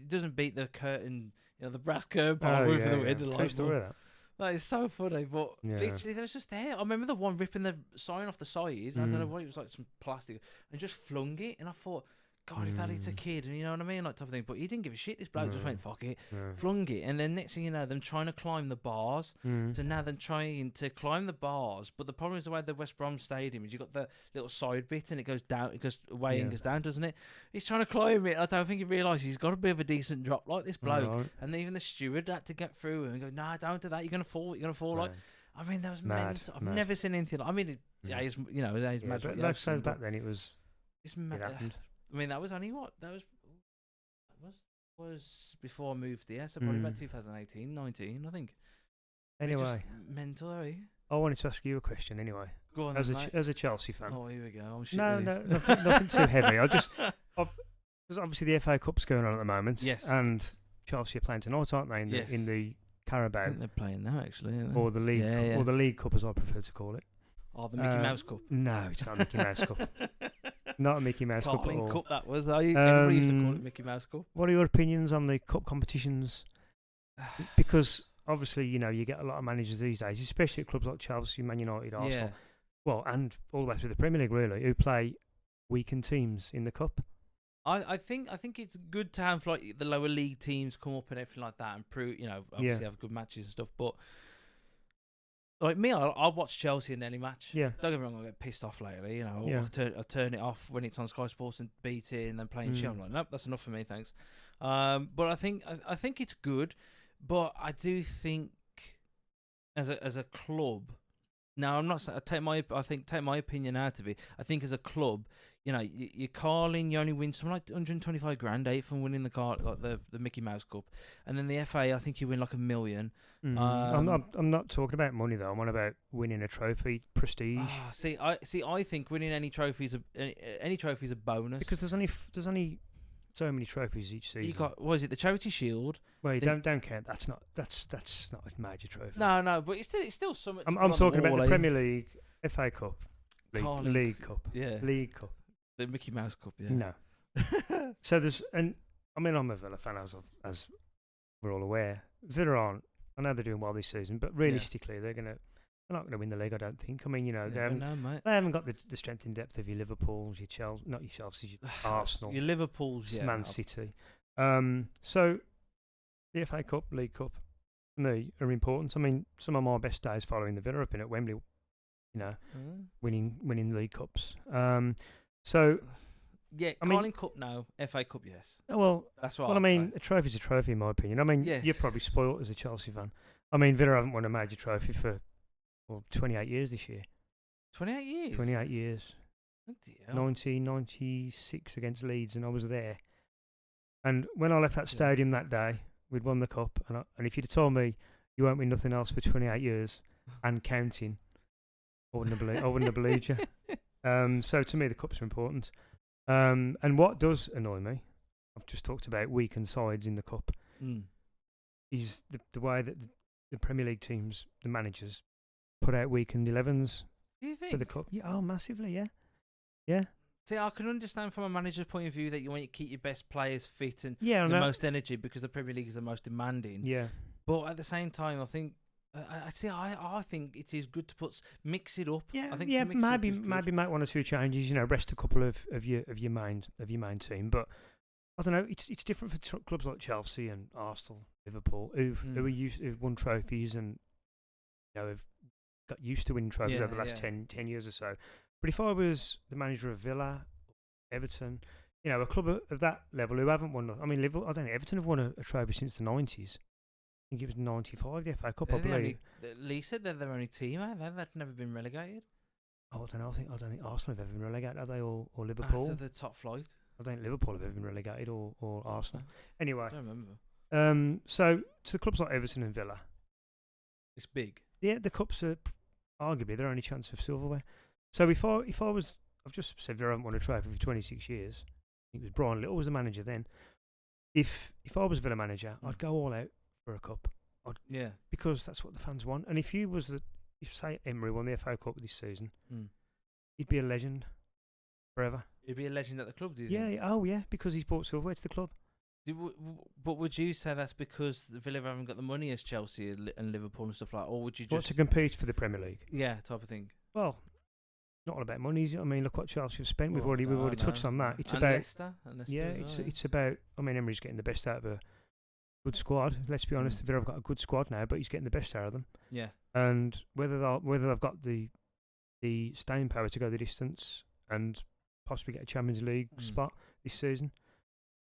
doesn't beat the curtain, the brass curtain pole roof of the window. Close to that. That is so funny, but literally they was just there. I remember the one ripping the sign off the side. I don't know what it was, like some plastic, and just flung it. And I thought, God, if that hits a kid, you know what I mean, like type of thing. But he didn't give a shit. This bloke just went, fuck it, flung it. And then next thing you know, them trying to climb the bars. So now they're trying to climb the bars. But the problem is the way the West Brom Stadium is, you got the little side bit and it goes down, it goes away and goes down, doesn't it? He's trying to climb it. I don't think he realised he's got a bit of a decent drop like this bloke. Right. And even the steward had to get through and go, nah, don't do that. You're gonna fall. Like, I mean, that was mad. I've never seen anything. I mean, he's mad. But like I said back then, it's mad. It happened. I mean, that was only was before I moved there, so probably about 2018, 19, I think. Anyway, mental, eh? I wanted to ask you a question. Anyway, go on, as a Chelsea fan. Oh, here we go. No, nothing too heavy. Because obviously the FA Cup's going on at the moment. Yes. And Chelsea are playing tonight, aren't they? In the Carabao. I think they're playing now, actually. Or the League, or the League Cup, as I prefer to call it. Oh, the Mickey Mouse Cup. No, it's not a Mickey Mouse Cup. Not a Mickey Mouse Cup at all. Cup that was, though. Everybody used to call it Mickey Mouse Cup. What are your opinions on the cup competitions? Because obviously, you get a lot of managers these days, especially at clubs like Chelsea, Man United, Arsenal. Well, and all the way through the Premier League, really, who play weakened teams in the cup. I think it's good to have like the lower league teams come up and everything like that and prove, obviously have good matches and stuff, but. Like me, I'll watch Chelsea in any match. Yeah. Don't get me wrong, I get pissed off lately. I turn it off when it's on Sky Sports and beat it and then playing shit. I'm like, nope, that's enough for me, thanks. But I think it's good, but I do think as a club, No, I'm not. Take my opinion out of it. I think as a club, you're Carling, you only win something like 125 grand, 8th from winning the Mickey Mouse Cup, and then the FA, I think you win like $1 million. I'm not talking about money though. I'm on about winning a trophy, prestige. I think winning any trophy is a bonus because there's only so many trophies each season. You got what is it? The Charity Shield. Well, you don't count. That's not a major trophy. No, but it's still so much. I'm talking about the Premier League, FA Cup, League Cup, League Cup, the Mickey Mouse Cup. Yeah. No. So I'm a Villa fan, as we're all aware. Villa aren't. I know they're doing well this season, but realistically, they're not going to win the league. I don't think. I mean, they haven't got the strength and depth of your Liverpools, your Chelsea, not your Chelsea, your Arsenal, your Liverpools, Man City. So the FA Cup, League Cup, to me, are important. I mean, some of my best days following the Villa have been at Wembley, winning League Cups. Carling Cup now, FA Cup, yes. Well, that's what. Well, I mean, a trophy's a trophy, in my opinion. I mean, you're probably spoilt as a Chelsea fan. I mean, Villa haven't won a major trophy for 28 years this year. 28 years. 28 years. 1996 against Leeds, and I was there. And when I left that stadium that day, we'd won the cup, and if you'd have told me you won't win nothing else for 28 years and counting, I wouldn't have believed you. So to me, the cups are important. And what does annoy me, I've just talked about weakened sides in the cup, is the way that the Premier League teams, the managers, put out weakened 11s for the cup. Yeah, massively, yeah. See, I can understand from a manager's point of view that you want to keep your best players fit and the most energy because the Premier League is the most demanding. Yeah. But at the same time, I think I think it is good to mix it up. Yeah, I think maybe make one or two changes. Rest a couple of your main team. But I don't know. It's different for clubs like Chelsea and Arsenal, Liverpool, who've won trophies and have got used to winning trophies over the last 10 years or so. But if I was the manager of Villa, Everton, a club of that level who haven't won, I mean, Liverpool, I don't think Everton have won a trophy since the 90s. I think it was 95, the FA Cup, I believe. Lee said they're their only team, they've never been relegated. Oh, I don't know. I don't think Arsenal have ever been relegated, have they, or Liverpool? To the top flight. I don't think Liverpool have ever been relegated, or Arsenal. Anyway. I don't remember. So, to the clubs like Everton and Villa. It's big. Yeah, the cups are arguably their only chance of silverware. So if I was, I've just said Villa haven't won a trophy for 26 years. I think it was Brian Little was the manager then. If I was Villa manager, I'd go all out for a cup. Because that's what the fans want. And if say Emery won the FA Cup this season, he'd be a legend forever. He'd be a legend at the club, do you think? Yeah, because he's brought silverware to the club. But would you say that's because the Villa haven't got the money as Chelsea and Liverpool and stuff like that? Or would you just... to compete for the Premier League? Yeah, type of thing. Well, not all about money. I mean, look what Chelsea have spent. We've already touched on that. It's about Leicester, it's about. I mean, Emery's getting the best out of a good squad. Let's be honest, Villa have got a good squad now, but he's getting the best out of them. Yeah. And whether they've got the staying power to go the distance and possibly get a Champions League spot this season,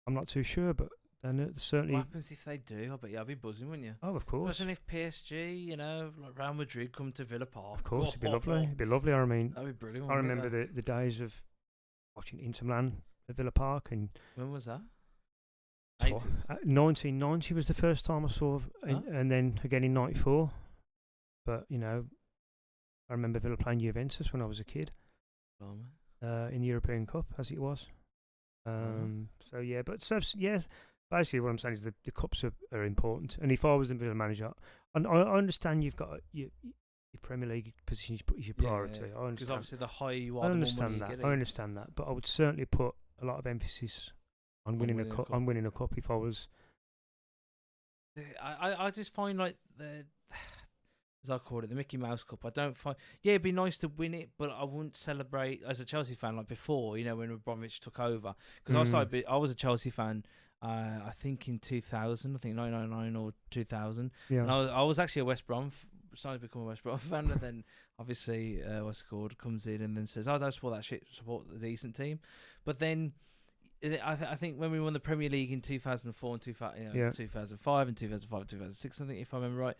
I'm not too sure, but then certainly. What happens if they do? I bet you'll be buzzing, wouldn't you? Oh, of course. Imagine if PSG, like Real Madrid, come to Villa Park. Of course, it'd be lovely. It'd be lovely. I mean, that'd be brilliant. I remember the days of watching Inter Milan at Villa Park, and when was that? 1990 was the first time I saw, and then again in '94. But I remember Villa playing Juventus when I was a kid. In the European Cup, as it was. Basically, what I'm saying is the cups are important. And if I was the Villa manager, and I understand you've got your Premier League position is your priority. I understand. Because obviously, the higher you are, the more money you get. I understand that, but I would certainly put a lot of emphasis on winning a cup. On winning a cup, if I was. I just find like as I call it, the Mickey Mouse Cup. I don't find. Yeah, it'd be nice to win it, but I wouldn't celebrate as a Chelsea fan like before. When Abramovich took over, because I was a Chelsea fan. I think in 2000, I think 1999 or 2000. Yeah. And I was actually a West Brom, started to become a West Brom fan, and then obviously what's it called comes in and then says, "Oh, don't support that shit, support the decent team." But then I think when we won the Premier League in 2004 and 2005 and 2006, I think if I remember right,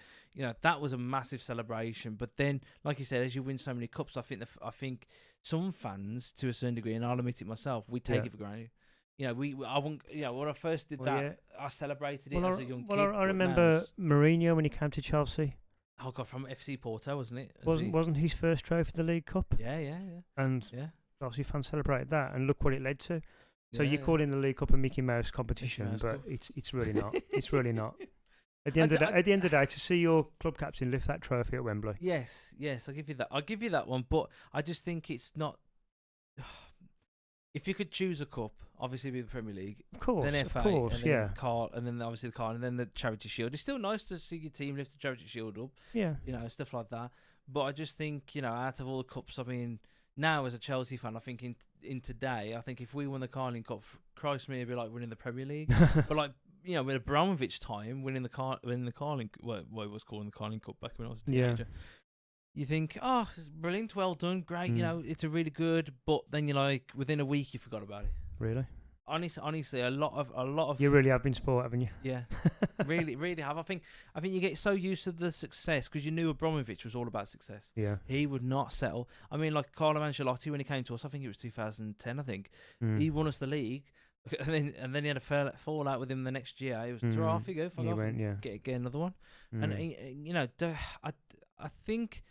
that was a massive celebration. But then, like you said, as you win so many cups, I think some fans, to a certain degree, and I'll admit it myself, we take it for granted. I won't. When I first did that, I celebrated it as a young kid. I remember Mourinho when he came to Chelsea. Oh God, from FC Porto, wasn't it? Wasn't his first trophy the League Cup? Yeah. And Chelsea fans celebrated that, and look what it led to. So you call in the League Cup a Mickey Mouse competition, but it's really not. It's really not. At the end of the day, to see your club captain lift that trophy at Wembley. Yes, I'll give you that. I'll give you that one, but I just think it's not. If you could choose a cup, obviously it'd be the Premier League, of course, then FA, and then Carl, and then obviously the Carl, and then the Charity Shield. It's still nice to see your team lift the Charity Shield up, stuff like that. But I just think, out of all the cups, I mean, now as a Chelsea fan, I think in today, I think if we won the Carling Cup, Christ me, it'd be like winning the Premier League. But like, with Abramovich time, winning the Carling, what it was called the Carling Cup back when I was a teenager. You think, oh, it's brilliant, well done, great, it's a really good, but then you're like, within a week you forgot about it. Really? Honestly, a lot of. You really have been spoiled, haven't you? Yeah, really have. I think you get so used to the success because you knew Abramovich was all about success. Yeah, he would not settle. I mean, like Carlo Ancelotti when he came to us, I think it was 2010. I think he won us the league, and then he had a fallout with him the next year. It was off you go, fuck off, get another one. And I think.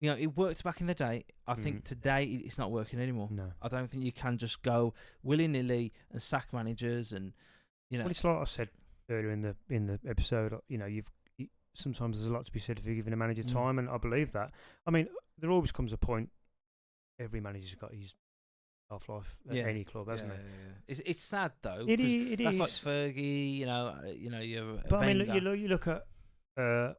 It worked back in the day. I think today it's not working anymore. No. I don't think you can just go willy-nilly and sack managers and, Well, it's like I said earlier in the episode, sometimes there's a lot to be said for giving a manager time, and I believe that. I mean, there always comes a point, every manager's got his half-life at any club, hasn't it? Yeah. It's sad, though. It is. That's like Fergie, you have But Wenger. I mean, you look at, at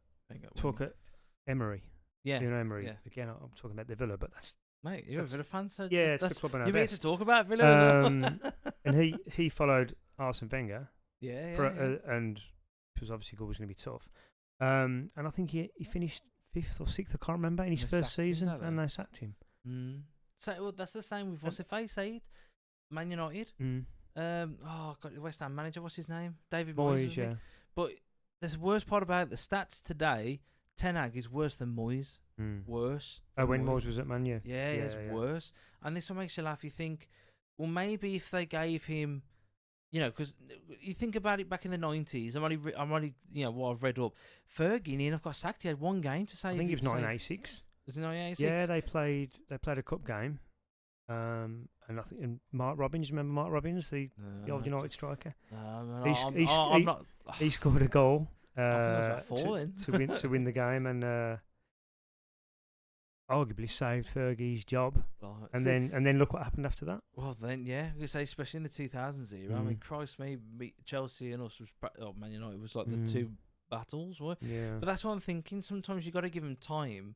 Emery. Yeah, Emery. Yeah. Again, I'm talking about the Villa, but that's mate. You're a Villa fan, so it's the club. You're here to talk about Villa. And he followed Arsene Wenger. Yeah. And it was obviously always going to be tough. And I think he finished 5th or 6th. I can't remember in his first season, and they sacked him. So that's the same with what's it face, Said? Man United. West Ham manager. What's his name? David Moyes. Yeah. But the worst part about the stats today. Ten Hag is worse than Moyes. Worse. When Moyes was at Man U. Yeah, it's worse. And this one makes you laugh. You think, well, maybe if they gave him, because you think about it back in the 90s. I'm only, what I've read up. Fergie and got sacked. He had one game to save. I think it was 1986. Was it 1986? Yeah, they played a cup game. And I think Mark Robbins. Remember Mark Robbins, the old United striker? I'm not. He scored a goal. I think it was about to win the game, and arguably saved Fergie's job. And then look what happened after that. Well, then we say especially in the 2000s era. I mean, Christ, maybe Chelsea and us Man United was like the two battles. Yeah. But that's what I'm thinking. Sometimes you got to give them time.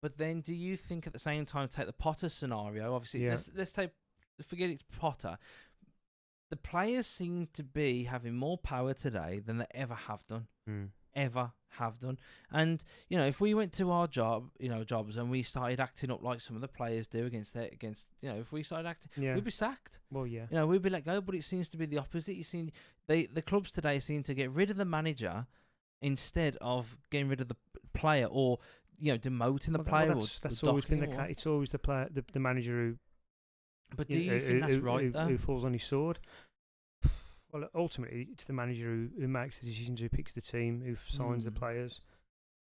But then, do you think at the same time take the Potter scenario? Obviously, let's forget it's Potter. The players seem to be having more power today than they ever have done. And if we went to our jobs and we started acting up like some of the players do if we started acting, we'd be sacked. Well, yeah. We'd be let go. But it seems to be the opposite. You see, the clubs today seem to get rid of the manager instead of getting rid of the player or demoting the player. That's always been the case. It's always the player, the manager who. But do you think that's right, though? Who falls on his sword? Well, ultimately, it's the manager who makes the decisions, who picks the team, who signs the players,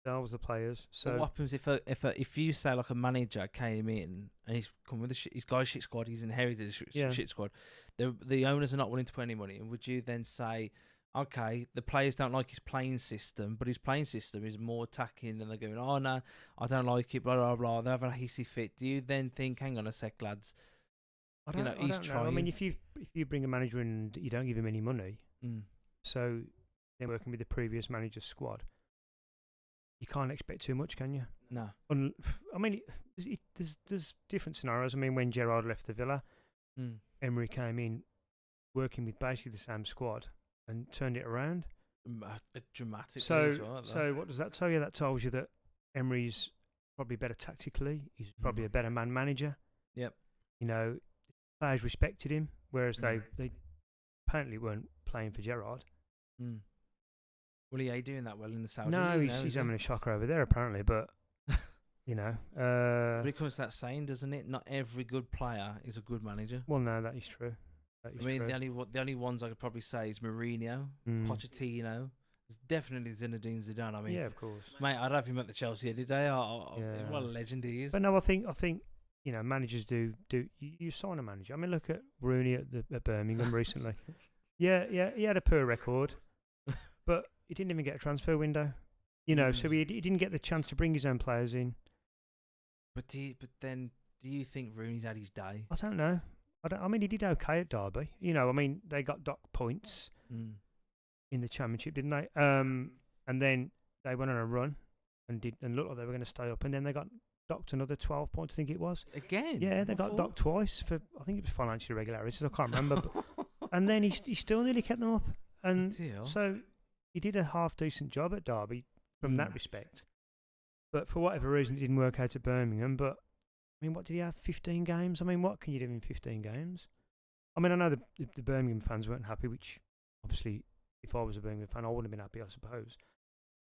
sells the players. So what happens if you say like a manager came in and he's come with his guy's shit squad, he's inherited a shit squad, the owners are not willing to put any money in, would you then say, okay, the players don't like his playing system, but his playing system is more attacking, and they're going, oh no, I don't like it, blah blah blah, they have a hissy fit. Do you then think, hang on a sec, lads? I don't know. I mean, if you bring a manager in and you don't give him any money, so they're working with the previous manager's squad, you can't expect too much, can you? No. I mean, there's different scenarios. I mean, when Gerrard left the Villa, Emery came in working with basically the same squad and turned it around. Dramatically as well. So what does that tell you? That tells you that Emery's probably better tactically. He's probably a better man manager. Yep. Players respected him whereas they apparently weren't playing for Gerrard. Mm. Well, he ain't doing that well in the Saudi No, League he's having a shocker over there apparently, but you know. But it comes to that saying, doesn't it? Not every good player is a good manager. Well, no, that is true. I mean, the only ones I could probably say is Mourinho, Pochettino. There's definitely Zinedine Zidane. I mean, yeah, of course, mate. I'd have him at the Chelsea any day. What a legend he is. But no, I think you know, managers do you sign a manager. I mean, look at Rooney at Birmingham recently. Yeah, he had a poor record, but he didn't even get a transfer window. You know, so he didn't get the chance to bring his own players in. But then, do you think Rooney's had his day? I don't know. I mean, he did okay at Derby. You know, I mean, they got docked points in the Championship, didn't they? And then they went on a run and looked like they were going to stay up. And then they got docked another 12 points, I think it was. Again? Yeah, they got docked twice for, I think it was financial irregularities. I can't remember. And then he still nearly kept them up. And so he did a half-decent job at Derby from that respect. But for whatever reason, it didn't work out at Birmingham. But I mean, what did he have? 15 games? I mean, what can you do in 15 games? I mean, I know the Birmingham fans weren't happy, which obviously, if I was a Birmingham fan, I wouldn't have been happy, I suppose.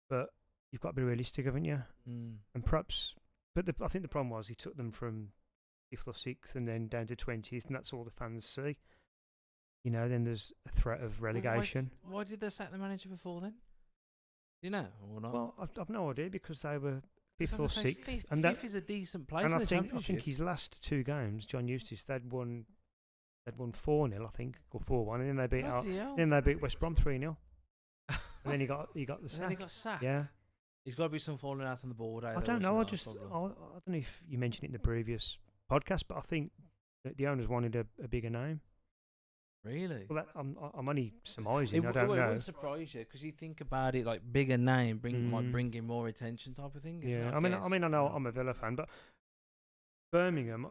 But you've got to be realistic, haven't you? And perhaps, but I think the problem was he took them from 5th or 6th and then down to 20th, and that's all the fans see. You know, then there's a threat of relegation. Why did they sack the manager before then? You know, or not? Well, I've no idea, because they were 5th or 6th, and fifth is a decent place. And in I the think his last 2 games, John Eustace, they'd won 4-0, I think, or 4-1, and then they beat West Brom 3-0. And then he got the sack. Then he got sacked. Yeah, he's got to be some falling out on the board. I don't know. I don't know if you mentioned it in the previous podcast, but I think that the owners wanted a bigger name. Really? Well, I'm only surmising. I don't know. It wouldn't surprise you, because you think about it like bigger name, might bring in more attention type of thing. Yeah, I mean, I know I'm a Villa fan, but Birmingham,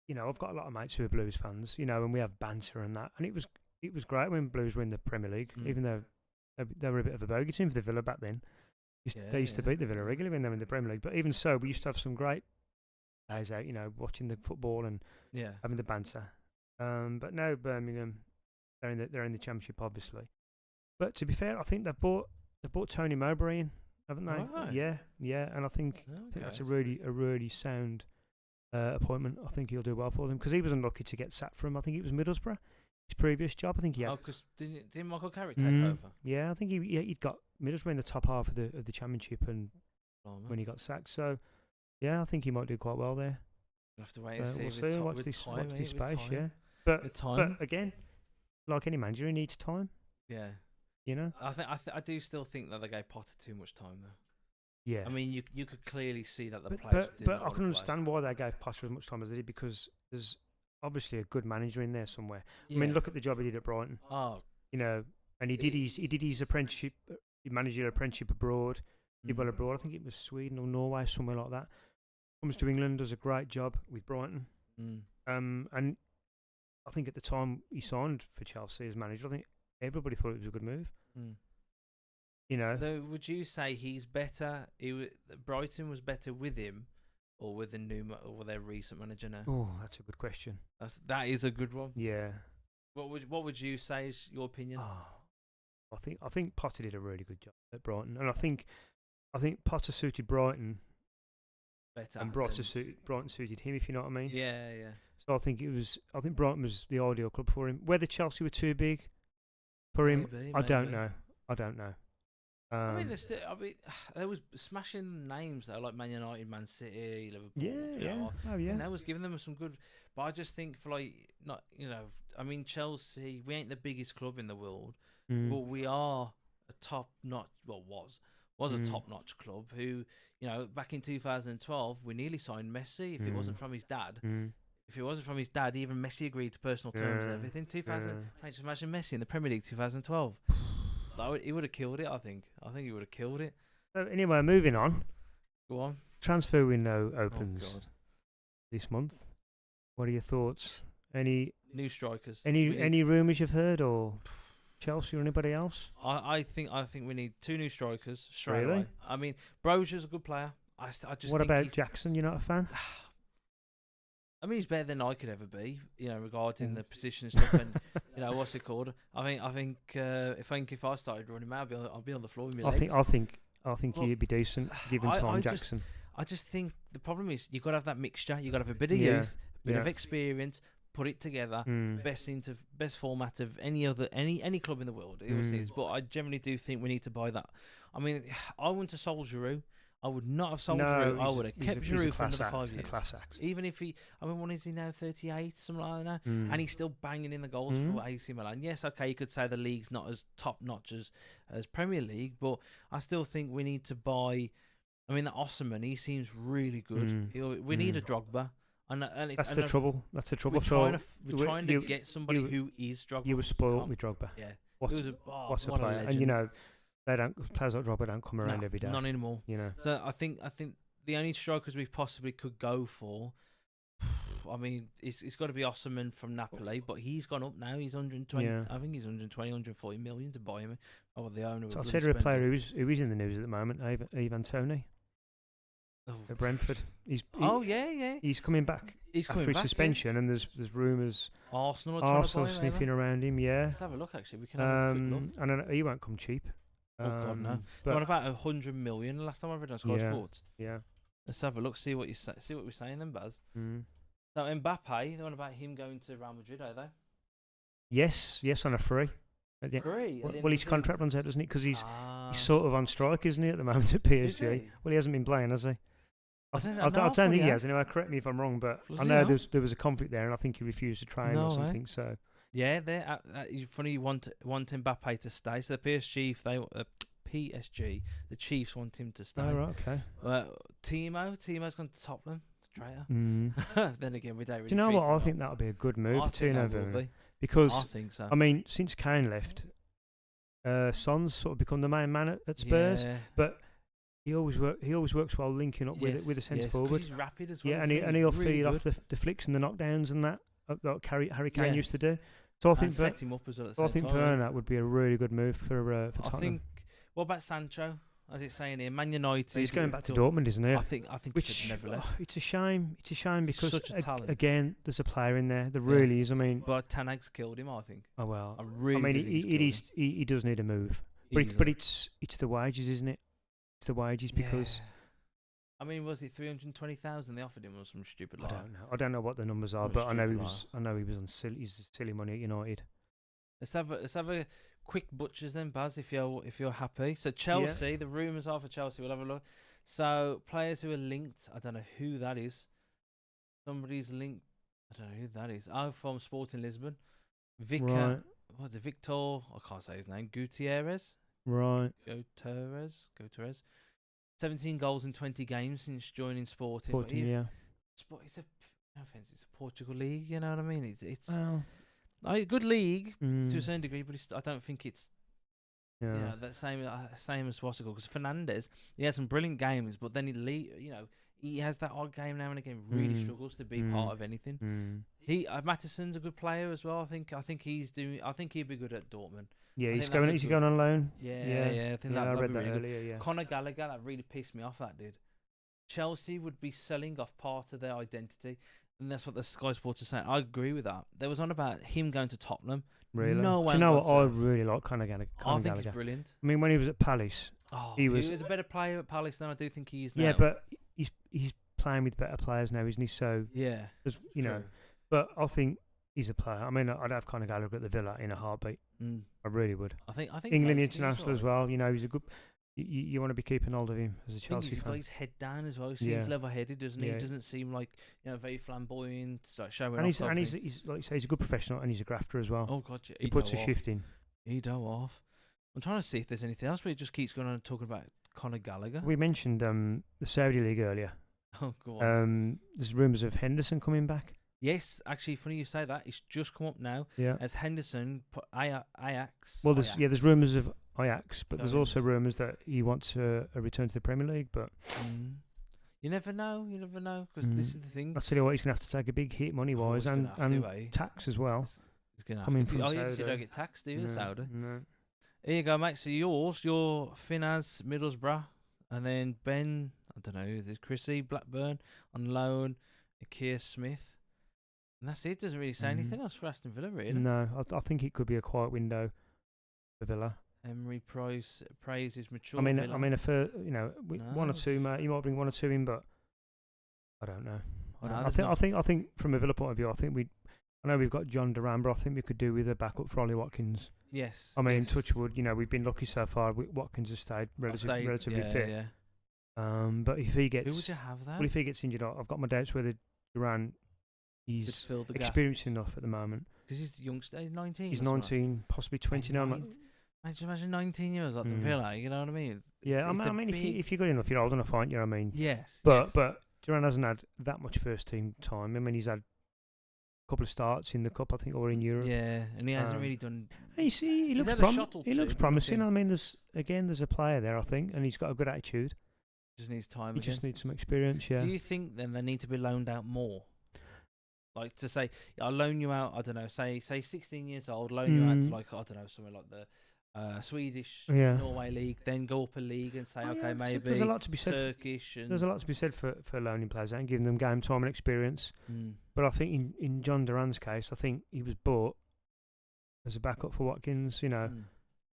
you know, I've got a lot of mates who are Blues fans, you know, and we have banter and that, and it was great when Blues were in the Premier League, even though they were a bit of a bogey team for the Villa back then. They used to beat the Villa regularly when they were in the Premier League, but even so, we used to have some great days out, you know, watching the football and having the banter. But now Birmingham, they're in the Championship, obviously. But to be fair, I think they've bought Tony Mowbray in, haven't they? Oh, yeah, and I think that's a really sound appointment. I think he'll do well for them, because he was unlucky to get sacked from, I think it was Middlesbrough, his previous job. I think he had. Oh, because didn't Michael Carrick take over? Yeah, I think he'd got Middlesbrough in the top half of the Championship, and when he got sacked. So yeah, I think he might do quite well there. We'll have to wait and see. We'll see. Watch this space. Yeah, but again, like any manager, he needs time. Yeah, you know. I do still think that they gave Potter too much time though. Yeah, I mean, you could clearly see that the players. But I can understand why they gave Potter as much time as they did, because there's obviously a good manager in there somewhere. Yeah. I mean, look at the job he did at Brighton. Oh, you know, and he did his apprenticeship, managerial apprenticeship abroad. Did well abroad. I think it was Sweden or Norway, somewhere like that. Comes to England, does a great job with Brighton. And I think at the time he signed for Chelsea as manager, I think everybody thought it was a good move. You know. So would you say he's better? Brighton was better with him, or with or their recent manager now? Oh, that's a good question. That is a good one. Yeah. What would you say is your opinion? I think Potter did a really good job at Brighton, and I think Potter suited Brighton better, and Brighton suited him, if you know what I mean. Yeah. So I think Brighton was the ideal club for him. Whether Chelsea were too big for him, maybe. I don't know. I mean, there was smashing names though, like Man United, Man City, Liverpool. Yeah. Oh yeah. And that was giving them some good. But I just think for I mean, Chelsea, we ain't the biggest club in the world, but we are a top-notch. Well, was a top-notch club who, you know, back in 2012, we nearly signed Messi. If it wasn't from his dad. If it wasn't from his dad, even Messi agreed to personal terms and everything. Mate, just imagine Messi in the Premier League 2012. He would have killed it, I think. He would have killed it. So anyway, moving on. Go on. Transfer window opens this month. What are your thoughts? Any new strikers? Any rumours you've heard, or Chelsea or anybody else? I think we need 2 new strikers straight away. I mean, Brozier's a good player. I just. What about Jackson? You're not a fan? I mean, he's better than I could ever be, regarding the position and stuff. And what's it called? I think if I started running, I'd be on the floor with my legs. I think he'd be decent given Tom Jackson. I just think the problem is you've got to have that mixture. You've got to have a bit of youth, a bit of experience, put it together. Best format of any club in the world. It is. But I generally do think we need to buy that. I mean, I want to sold Giroud. I would not have sold Giroud. I would have kept Giroud for another 5 years. Class act. Even if what is he now, 38, something like that? And he's still banging in the goals for AC Milan. Yes, okay, you could say the league's not as top-notch as Premier League, but I still think we need to buy... I mean, that Osimhen, he seems really good. We need a Drogba. That's the trouble. That's the trouble. We're trying to get somebody who is Drogba. You were spoiled with Drogba. Yeah. What a player. And, players like Drogba don't come around every day. Not anymore. So I think the only strikers we possibly could go for, I mean, it's got to be Osimhen from Napoli, but he's gone up now. He's 120. Yeah. I think he's 120, 140 million to buy him. Oh, the owner. So I'll tell you a player who is in the news at the moment, Ivan Toney. At Brentford. He's coming back after his suspension, and there's rumours Arsenal sniffing around him. Yeah. Let's have a look. Actually, we can have a quick look. And he won't come cheap. Oh God, no! But what about 100 million? Last time I read on Sky Sports. Yeah. Let's have a look. See what we're saying then, Baz. So Mbappe, the one about him going to Real Madrid, are they? Yes, on a free. Free. Well, his contract runs out, doesn't it? Because he's sort of on strike, isn't he, at the moment at PSG? Well, he hasn't been playing, has he? I don't think he has. Anyway, correct me if I'm wrong, but I know there was a conflict there, and I think he refused to train or something. So. Yeah, funny. You want Mbappe to stay. So the PSG, the Chiefs want him to stay. Oh, right, okay. Timo's gone to Tottenham. Traitor. Then again, we don't really. Do you know what? I think that would be a good move for Tino, because I think so. I mean, since Kane left, Son's sort of become the main man at Spurs, but he always works well linking up with a centre forward. He's rapid as well. Yeah, and he'll feed off the flicks and the knockdowns and that Harry Kane used to do. So I think set him up as well. I think Bernat would be a really good move for Tottenham. I think. What about Sancho? As it's saying here, Man United. He's going back to Dortmund, isn't he? I think he should never left. It's a shame. It's a shame because such a talent. Again, there's a player in there. There really is. I mean, but Ten Hag's killed him. I think. Oh well. I mean, he does need a move. But it's the wages, isn't it? It's the wages because. I mean, was it 320,000 they offered him or some stupid? I don't know what the numbers are, but I know he was on silly money at United. Let's have a quick butchers then, Baz, if you're happy. So Chelsea, the rumours are for Chelsea. We'll have a look. So players who are linked, I don't know who that is. Somebody's linked. I don't know who that is. Oh, from Sporting Lisbon. Victor. What's it? Victor? I can't say his name. Gutierrez. Right. Gutierrez. 17 goals in 20 games since joining Sporting. It's a Portugal league. You know what I mean? It's a good league to a certain degree, but I don't think it's the same as what's it called? Because Fernandez, he has some brilliant games, but then he has that odd game now and again. Really struggles to be part of anything. Mattison's a good player as well. I think he'd be good at Dortmund. Yeah, he's going on loan. Yeah. I think I read that earlier. Good. Yeah. Conor Gallagher, that really pissed me off. That did. Chelsea would be selling off part of their identity. And that's what the Sky Sports are saying. I agree with that. There was on about him going to Tottenham. Really? No way. Do you know what? I really like Conor Gallagher. I think he's brilliant. I mean, when he was at Palace, he was a better player at Palace than I do think he is now. Yeah, but he's playing with better players now, isn't he? So yeah, know. But I think he's a player. I mean, I'd have Conor Gallagher at the Villa in a heartbeat. I really would. I think England international as well. You know, he's a good. You want to be keeping hold of him as a Chelsea fan. He's got his head down as well. He seems level-headed, doesn't he? He doesn't seem like very flamboyant, like showing off. And he's like you say, he's a good professional and he's a grafter as well. Oh God, he puts a shift in. He do off. I'm trying to see if there's anything else, but he just keeps going on and talking about Conor Gallagher. We mentioned the Saudi League earlier. Oh, go on. There's rumours of Henderson coming back. Yes, actually, funny you say that. It's just come up now. Yeah. As Henderson put Ajax. Well, there's rumours of Ajax, but there's also rumours that he wants a return to the Premier League. But you never know. Because this is the thing. I'll tell you what, he's going to have to take a big hit money-wise and tax as well. He's going to have to. Oh, you don't get taxed, do you, Saudi? No. Here you go, mate. So your Finaz, Middlesbrough, and then Ben, I don't know, there's Chrissy, Blackburn, on loan, Keir Smith. And that's it. Doesn't really say anything else for Aston Villa, really. No, I think it could be a quiet window for Villa. Emery praises mature. I Villa. mean, one or two, mate. You might bring one or two in, but I don't know. I think from a Villa point of view, I know we've got John Duran, but I think we could do with a backup for Ollie Watkins. Yes. I mean, touch wood, we've been lucky so far. Watkins has stayed relatively fit. Yeah. But if he gets, who would you have there? Well, if he gets injured, I've got my doubts whether Duran he's experienced enough at the moment. Because he's youngster, he's 19. He's 19, possibly 20 now. Imagine 19 years at the Villa. You know what I mean? Yeah, I mean, if you're good enough, you're old enough, aren't you? I mean, yes. But Duran hasn't had that much first team time. I mean, he's had a couple of starts in the cup, I think, or in Europe. Yeah, and he hasn't really done. He looks promising. I mean, there's a player there, I think, and he's got a good attitude. Just needs time. He just needs some experience. Yeah. Do you think then they need to be loaned out more? Like to say, I'll loan you out. I don't know. Say 16 years old, loan you out to like I don't know somewhere like the Swedish Norway league, then go up a league and say maybe there's a lot to be said Turkish. There's a lot to be said for loaning players out and giving them game time and experience. But I think in John Duran's case, I think he was bought as a backup for Watkins.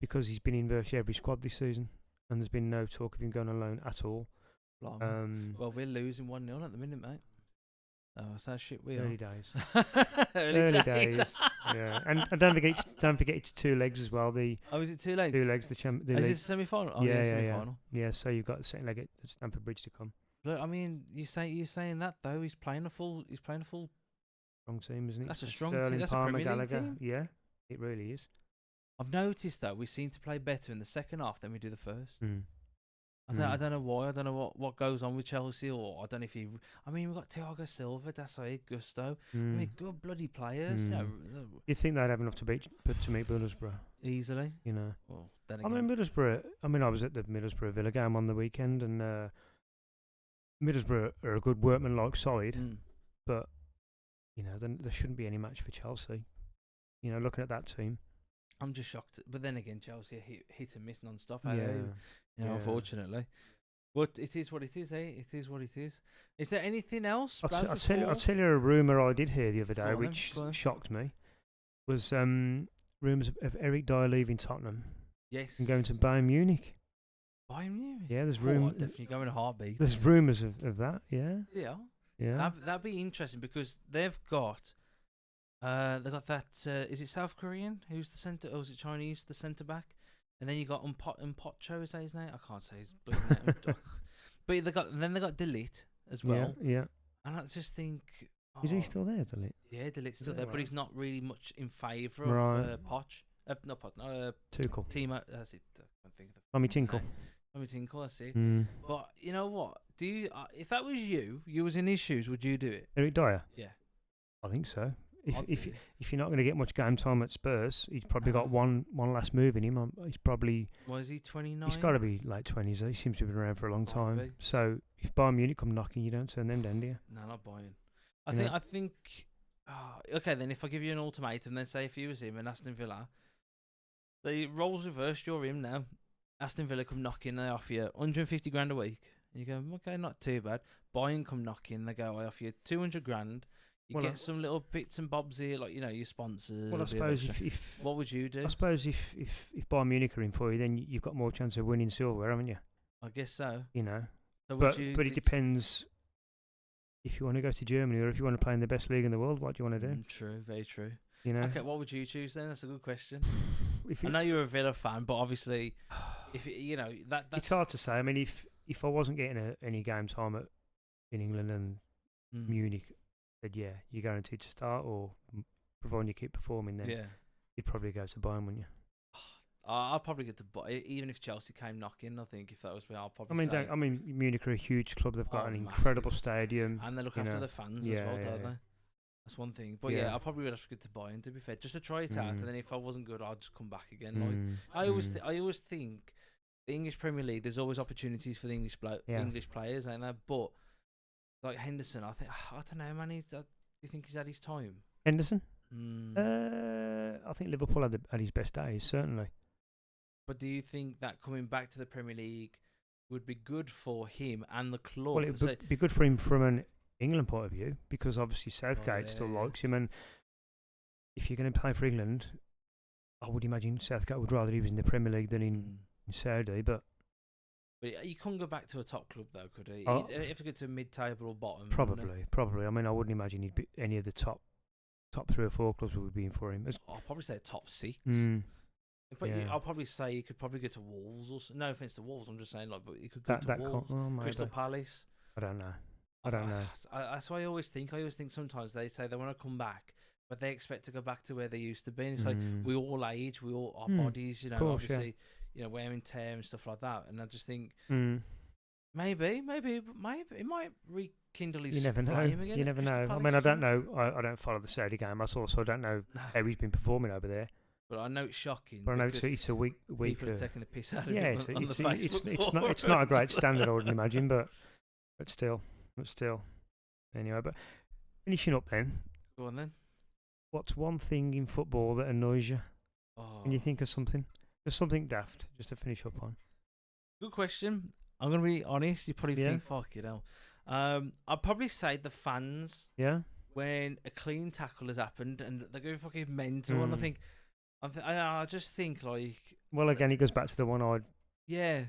Because he's been in virtually every squad this season, and there's been no talk of him going on loan at all. Well, we're losing 1-0 at the minute, mate. Oh, it's that shit we early are. Days. early days. Yeah, and don't forget it's 2 legs as well. Is it 2 legs? 2 legs. Is it semi-final? Oh, yeah, semi-final. Yeah, so you've got the second leg at Stamford Bridge to come. But I mean, you're saying that though. He's playing a full strong team, isn't it? That's a strong team. That's a Premier League team. Yeah, it really is. I've noticed that we seem to play better in the second half than we do the first. I don't know why. I don't know what goes on with Chelsea, or I don't know if we've got Thiago Silva, Dasai, Gusto. I mean, good bloody players. You think they'd have enough to meet Middlesbrough easily? Well, then again. I mean, Middlesbrough. I was at the Middlesbrough Villa game on the weekend, and Middlesbrough are a good workman-like side, but there shouldn't be any match for Chelsea. Looking at that team. I'm just shocked, but then again, Chelsea hit and miss non-stop. Unfortunately, but it is what it is. It is what it is. Is there anything else? I'll tell you a rumour I did hear the other day, which shocked me. Was rumours of Eric Dyer leaving Tottenham? Yes, and going to Bayern Munich. Bayern Munich. Yeah, there's rumours. Definitely going a heartbeat. There's rumours of that. Yeah. Yeah. That'd be interesting because they've got. They got that. Is it South Korean? Who's the centre? Or is it Chinese? The centre back. And then you got Unpocho. Is that his name? I can't say his name. But they got Delete as well. Yeah. And I just think. Is he still there, Delete? Yeah, Delite's still there, but he's not really much in favour of Poch. Tuchel. Timo. That's it. I can't think of the. Tommy Tinkle. Tommy Tinkle. That's it. But you know what? Do you? If that was you was in his shoes, would you do it? Eric Dyer. Yeah. I think so. If you're not going to get much game time at Spurs, he's probably got one last move in him. He's probably. Was he 29? He's got to be late 20s. He seems to have been around for a long time. So if Bayern Munich come knocking, you don't turn them down, do you? No, not Bayern. I think. Okay, then if I give you an ultimatum, then say if you was him and Aston Villa, the roles reversed. You're him now. Aston Villa come knocking, they offer you 150 grand a week. And you go, okay, not too bad. Bayern come knocking, they go, I offer you 200 grand. You get some little bits and bobs here, like your sponsors. Well, I suppose if what would you do? I suppose if Bayern Munich are in for you, then you've got more chance of winning silverware, haven't you? I guess so. So but it depends if you want to go to Germany or if you want to play in the best league in the world. What do you want to do? True, very true. Okay, what would you choose then? That's a good question. I know you're a Villa fan, but obviously, if that's it's hard to say. I mean, if I wasn't getting any game time in England and Munich. Said you're guaranteed to start, or providing you keep performing, then you'd probably go to Bayern, wouldn't you? I'll probably get to Bayern, even if Chelsea came knocking. I think if that was me, I'll probably. I mean, Munich are a huge club. They've got an incredible stadium, and they look after the fans as well, don't they? That's one thing. But I probably would have to get to Bayern, to be fair, just to try it out. And then if I wasn't good, I'd just come back again. I always think the English Premier League. There's always opportunities for the English players, ain't there? But like Henderson, I don't know, man. Do you think he's had his time? Henderson? I think Liverpool had his best days, certainly. But do you think that coming back to the Premier League would be good for him and the club? Well, it would be good for him from an England point of view, because obviously Southgate still likes him, and if you're going to play for England, I would imagine Southgate would rather he was in the Premier League than in Saudi. But you couldn't go back to a top club though, could he? If he go to mid-table or bottom, probably. I mean, I wouldn't imagine he'd be any of the top 3 or 4 clubs would be in for him. I'll probably say top 6. But I'll probably say he could probably go to Wolves. Or no offense to Wolves, I'm just saying but he could go to Wolves, Crystal Palace. I don't know. That's why I always think sometimes they say they want to come back, but they expect to go back to where they used to be. And it's like we all age, our bodies, obviously, wear and tear and stuff like that. And I just think maybe it might rekindle his flame again. You never know. I mean, I don't know. I don't follow the Saudi game. I don't know how he's been performing over there. But I know it's shocking. But I know it's a week. People are taking the piss out of him on the Facebook. It's not a great standard, I wouldn't imagine, but still. Anyway, but finishing up then. Go on then. What's one thing in football that annoys you? Can you think of something? Just something daft, just to finish up on. Good question. I'm going to be honest. You probably think, fuck it hell. I'd probably say the fans. Yeah. When a clean tackle has happened and they go fucking mental, and I just think like. Well, again, it goes back to the one-eyed. Yeah.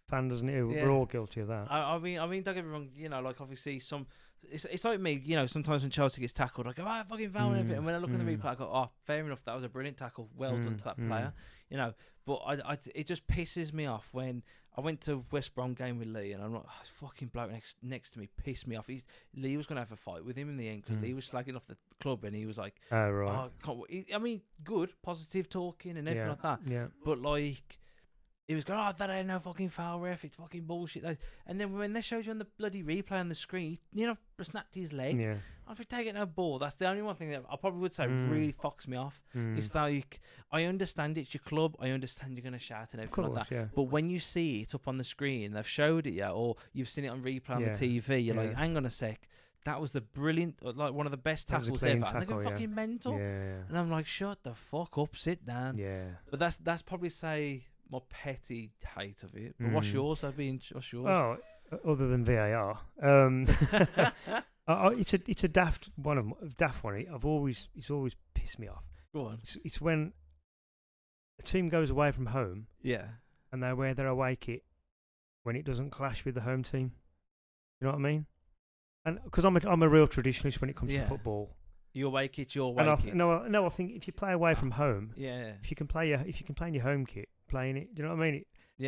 Fan, doesn't it? We're all guilty of that. I mean, don't get me wrong. Like obviously it's like me. Sometimes when Chelsea gets tackled, I go, fucking foul and everything. And when I look at the replay, I go, fair enough. That was a brilliant tackle. Well done to that player. But it just pisses me off when I went to West Brom game with Lee, and I'm like, fucking bloke next to me pissed me off. Lee was gonna have a fight with him in the end because Lee was slagging off the club, and he was like, oh right. I mean, good, positive talking and everything like that. Yeah. But like. He was going, that ain't no fucking foul, ref. It's fucking bullshit. And then when they showed you on the bloody replay on the screen, snapped his leg. Yeah. If you're taking a ball, that's the only one thing that I probably would say really fucks me off. It's like, I understand it's your club. I understand you're going to shout and everything like that. Yeah. But when you see it up on the screen, they've showed it, or you've seen it on replay on the TV, you're like, hang on a sec. That was the brilliant, like one of the best tackles ever. And they go fucking mental. Yeah. And I'm like, shut the fuck up, sit down. Yeah. But that's probably say... my petty hate of it. But what's yours? What's yours? Oh, other than VAR, it's a daft one. It's always pissed me off. Go on. It's when a team goes away from home. Yeah. And they wear their away kit when it doesn't clash with the home team. You know what I mean? And because I'm a real traditionalist when it comes to football. Your away kit's your away kit. No, I think if you play away from home, if you can play in your home kit, playing it. Do you know what I mean? You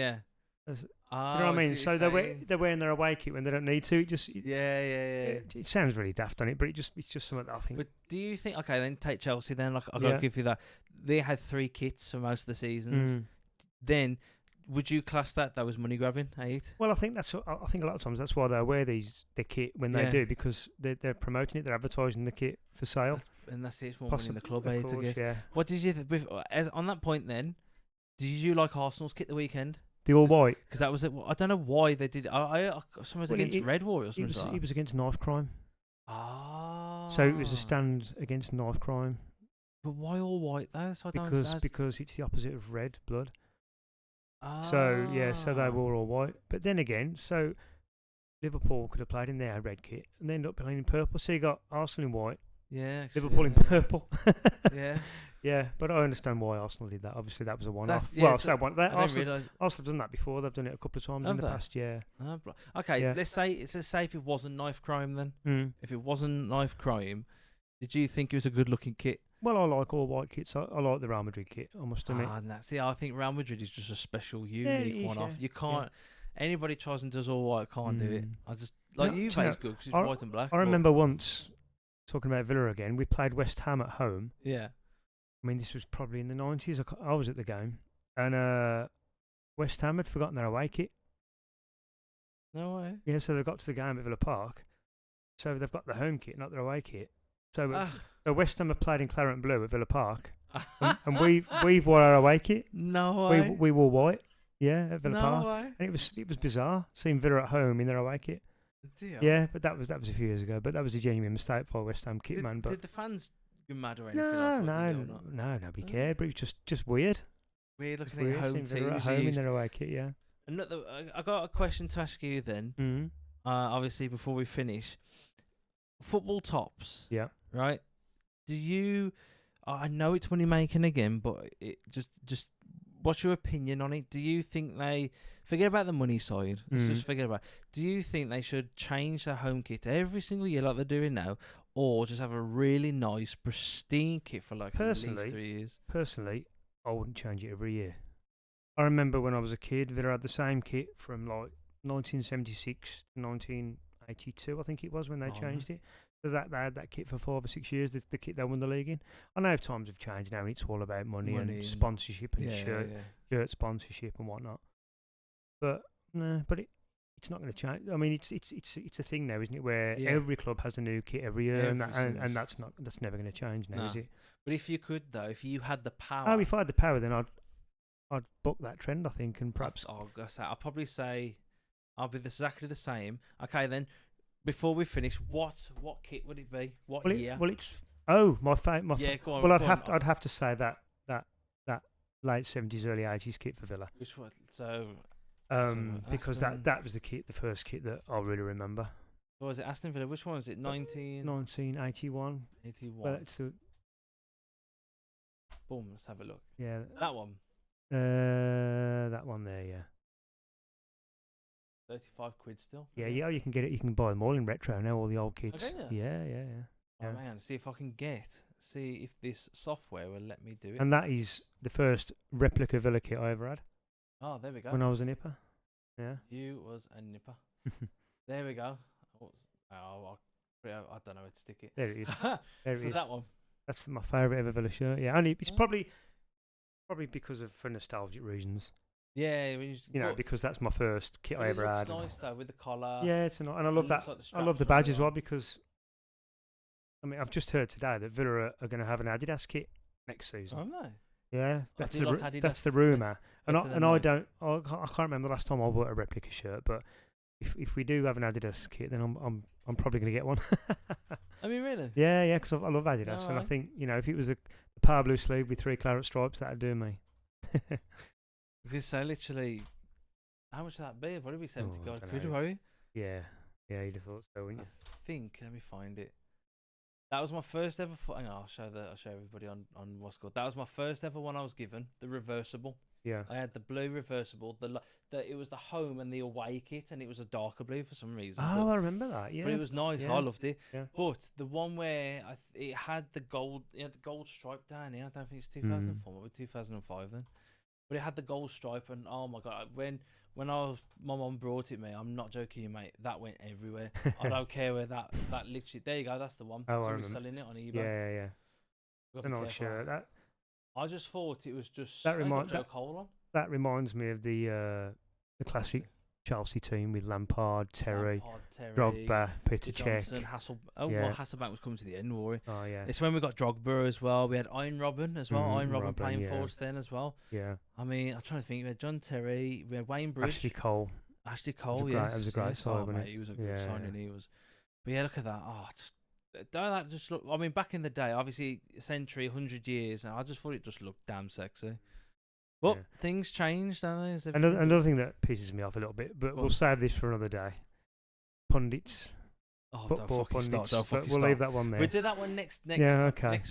know what I mean? So they're wearing their away kit when they don't need to. It sounds really daft on it, but it's just something that I think. But do you think? Okay, then take Chelsea. Then I've got to give you that. They had 3 kits for most of the seasons. Then would you class that was money grabbing? 8? Well, I think a lot of times that's why they wear the kit when they do, because they're promoting it, they're advertising the kit for sale. And that's it. It's more money in the club, I guess. Yeah. What did you on that point then? Did you like Arsenal's kit the weekend? The all white? Because that was it. I don't know why they did. Someone was against Red Warriors. It was against knife crime. So it was a stand against knife crime. But why all white though? So because it's the opposite of red blood. So they wore all white. But then again, so Liverpool could have played in their red kit and they ended up playing in purple. So you got Arsenal in white. Yeah. Liverpool in purple. Yeah. Yeah, but I understand why Arsenal did that. Obviously, that was a one-off. Arsenal have done that before. They've done it a couple of times in the past year. Okay, let's say if it wasn't knife crime then. If it wasn't knife crime, did you think it was a good-looking kit? Well, I like all white kits. I like the Real Madrid kit, I must admit. I think Real Madrid is just a special, unique one-off. You can't... Anybody tries and does all white can't do it. I just... Juve is good because it's white and black. I remember once, talking about Villa again, we played West Ham at home. Yeah. I mean, this was probably in the 90s. I was at the game. And West Ham had forgotten their away kit. No way. Yeah, so they got to the game at Villa Park. So they've got the home kit, not their away kit. So West Ham have played in claret and blue at Villa Park. and we've wore our away kit. No way. We wore white. Yeah, at Villa Park. No way. And it was bizarre seeing Villa at home in their away kit. Dear. Yeah, but that was a few years ago. But that was a genuine mistake for West Ham kit man. But did the fans go mad or anything? No, nobody cared. But it was just weird. Weird looking at home teams at home in their away kit. Yeah. I got a question to ask you then. Mm-hmm. Obviously, before we finish, football tops. Yeah. Right. Do you? I know it's money making again, but it just what's your opinion on it? Do you think they forget about the money side? Let's just forget about. Do you think they should change their home kit every single year like they're doing now, or just have a really nice, pristine kit for like at least 3 years? Personally, I wouldn't change it every year. I remember when I was a kid, Villa had the same kit from like 1976 to 1982, I think it was, when they changed it. So they had that kit for 5 or 6 years, the kit they won the league in. I know times have changed now, and it's all about money and sponsorship and shirt sponsorship and whatnot. But no, it's not going to change. I mean, it's a thing now, isn't it? Where every club has a new kit every year, and that's never going to change now, is it? But if you could, though, if you had the power, if I had the power, then I'd buck that trend, I think, and perhaps I'll probably say I'll be exactly the same. Okay, then before we finish, what kit would it be? What year? My favourite. Go on. Well, I'd have to say that late 70s, early 80s kit for Villa. Which one? So. Because that was the first kit that I really remember. What was it? Aston Villa. Which one was it? 1981. 81. Well, it's the. Boom. Let's have a look. Yeah. That one. That one there. Yeah. 35 quid still. Yeah. You can get it. You can buy them all in retro now. All the old kits. Okay, yeah. Oh man, see if I can see if this software will let me do it. And that is the first replica Villa kit I ever had. Oh, there we go. When I was a nipper. Yeah. You was a nipper. There we go. I don't know where to stick it. There it is. There it is. That one. That's my favourite ever Villa shirt. Yeah, and it's probably because of for nostalgic reasons. Yeah, because that's my first kit I ever had. It's nice though with the collar. Yeah, it's nice, and I love that. Like I love the badge as well because. I mean, I've just heard today that Villa are going to have an Adidas kit next season. Oh no. Yeah, that's the rumour, and I can't remember the last time I bought a replica shirt. But if we do have an Adidas kit, then I'm probably going to get one. I mean, really? Yeah, because I love Adidas, and I think if it was a power blue sleeve with 3 claret stripes, that'd do me. Because so literally, how much would that be? Probably be 70 quid, probably. Yeah, you'd have thought so, wouldn't you? I think. Let me find it. That was my first ever. Hang on, I'll show everybody on what's called. That was my first ever one I was given. The reversible. Yeah. I had the blue reversible. It was the home and the away kit, and it was a darker blue for some reason. Oh, I remember that. Yeah. But it was nice. Yeah. I loved it. Yeah. But the one where it had the gold, the gold stripe down here. I don't think it's 2004. Maybe 2005 then. But it had the gold stripe, and oh my god, when my mum brought it me, I'm not joking you, mate, that went everywhere. I don't care where that literally, there you go, that's the one. Oh, I was selling it on eBay. Yeah. It's a nice shirt. I just thought it was just that reminds me of the classic Chelsea team with Lampard, Terry, Drogba, Peter Cech. Hasselbank was coming to the end, war. Oh yeah. It's when we got Drogba as well. We had Iron Robin as well. Iron Robin playing for us then as well. Yeah. I mean, I'm trying to think. We had John Terry. We had Wayne Bridge. Ashley Cole. Yeah. That was a great side, wasn't it? He was a good signing. He was. But yeah, look at that. That just look. I mean, back in the day, obviously, a century, 100 years, and I just thought it just looked damn sexy. Well, things changed, don't they? Another thing that pisses me off a little bit, but we'll save this for another day. Pundits. Football pundits. We'll leave that one there. We'll do that one next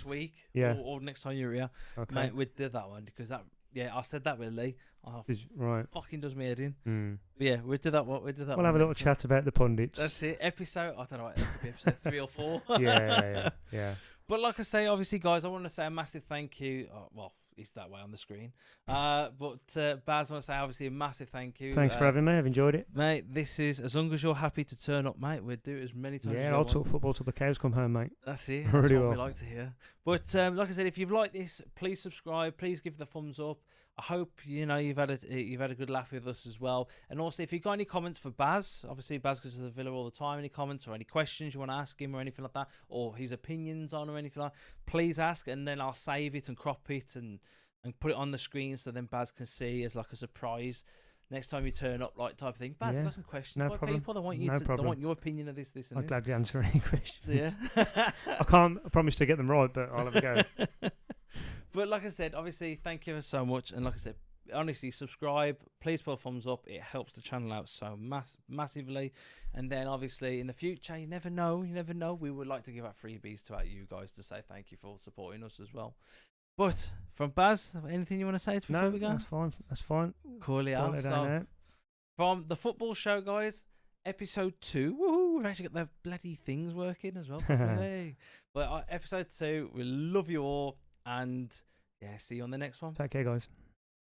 week. Yeah. Or next time you're here. Okay. Mate, we'll do that one because I said that with Lee. Right. Fucking does me head in. But yeah, we'll do that one. We'll have a little chat about the pundits. That's it. Episode, I don't know, episode 3 or 4. Yeah. But like I say, obviously, guys, I want to say a massive thank you. It's that way on the screen. But Baz, I want to say obviously a massive thank you. Thanks for having me. I've enjoyed it. Mate, this is, as long as you're happy to turn up, mate, we'll do it as many times as you want. Yeah, I'll talk football till the cows come home, mate. That's it. That's what we like to hear. But like I said, if you've liked this, please subscribe. Please give the thumbs up. I hope you've had a good laugh with us as well. And also, if you've got any comments for Baz, obviously Baz goes to the Villa all the time. Any comments or any questions you want to ask him or anything like that, or his opinions on or anything like that, please ask, and then I'll save it and crop it and put it on the screen so then Baz can see as like a surprise next time you turn up, like type of thing. Baz, I've got some questions. No problem. People, they want your opinion of this and this. I'm glad to answer any questions. So, yeah. I can't promise to get them right, but I'll have a go. But like I said, obviously, thank you so much. And like I said, honestly, subscribe. Please put a thumbs up. It helps the channel out so massively. And then, obviously, in the future, you never know. We would like to give out freebies to you guys to say thank you for supporting us as well. But from Baz, anything you want to say before we go? That's fine. Cool, yeah. So, from the football show, guys, episode 2. Woohoo! We've actually got the bloody things working as well. Hey. But episode 2, we love you all. And, yeah, see you on the next one. Take care, guys.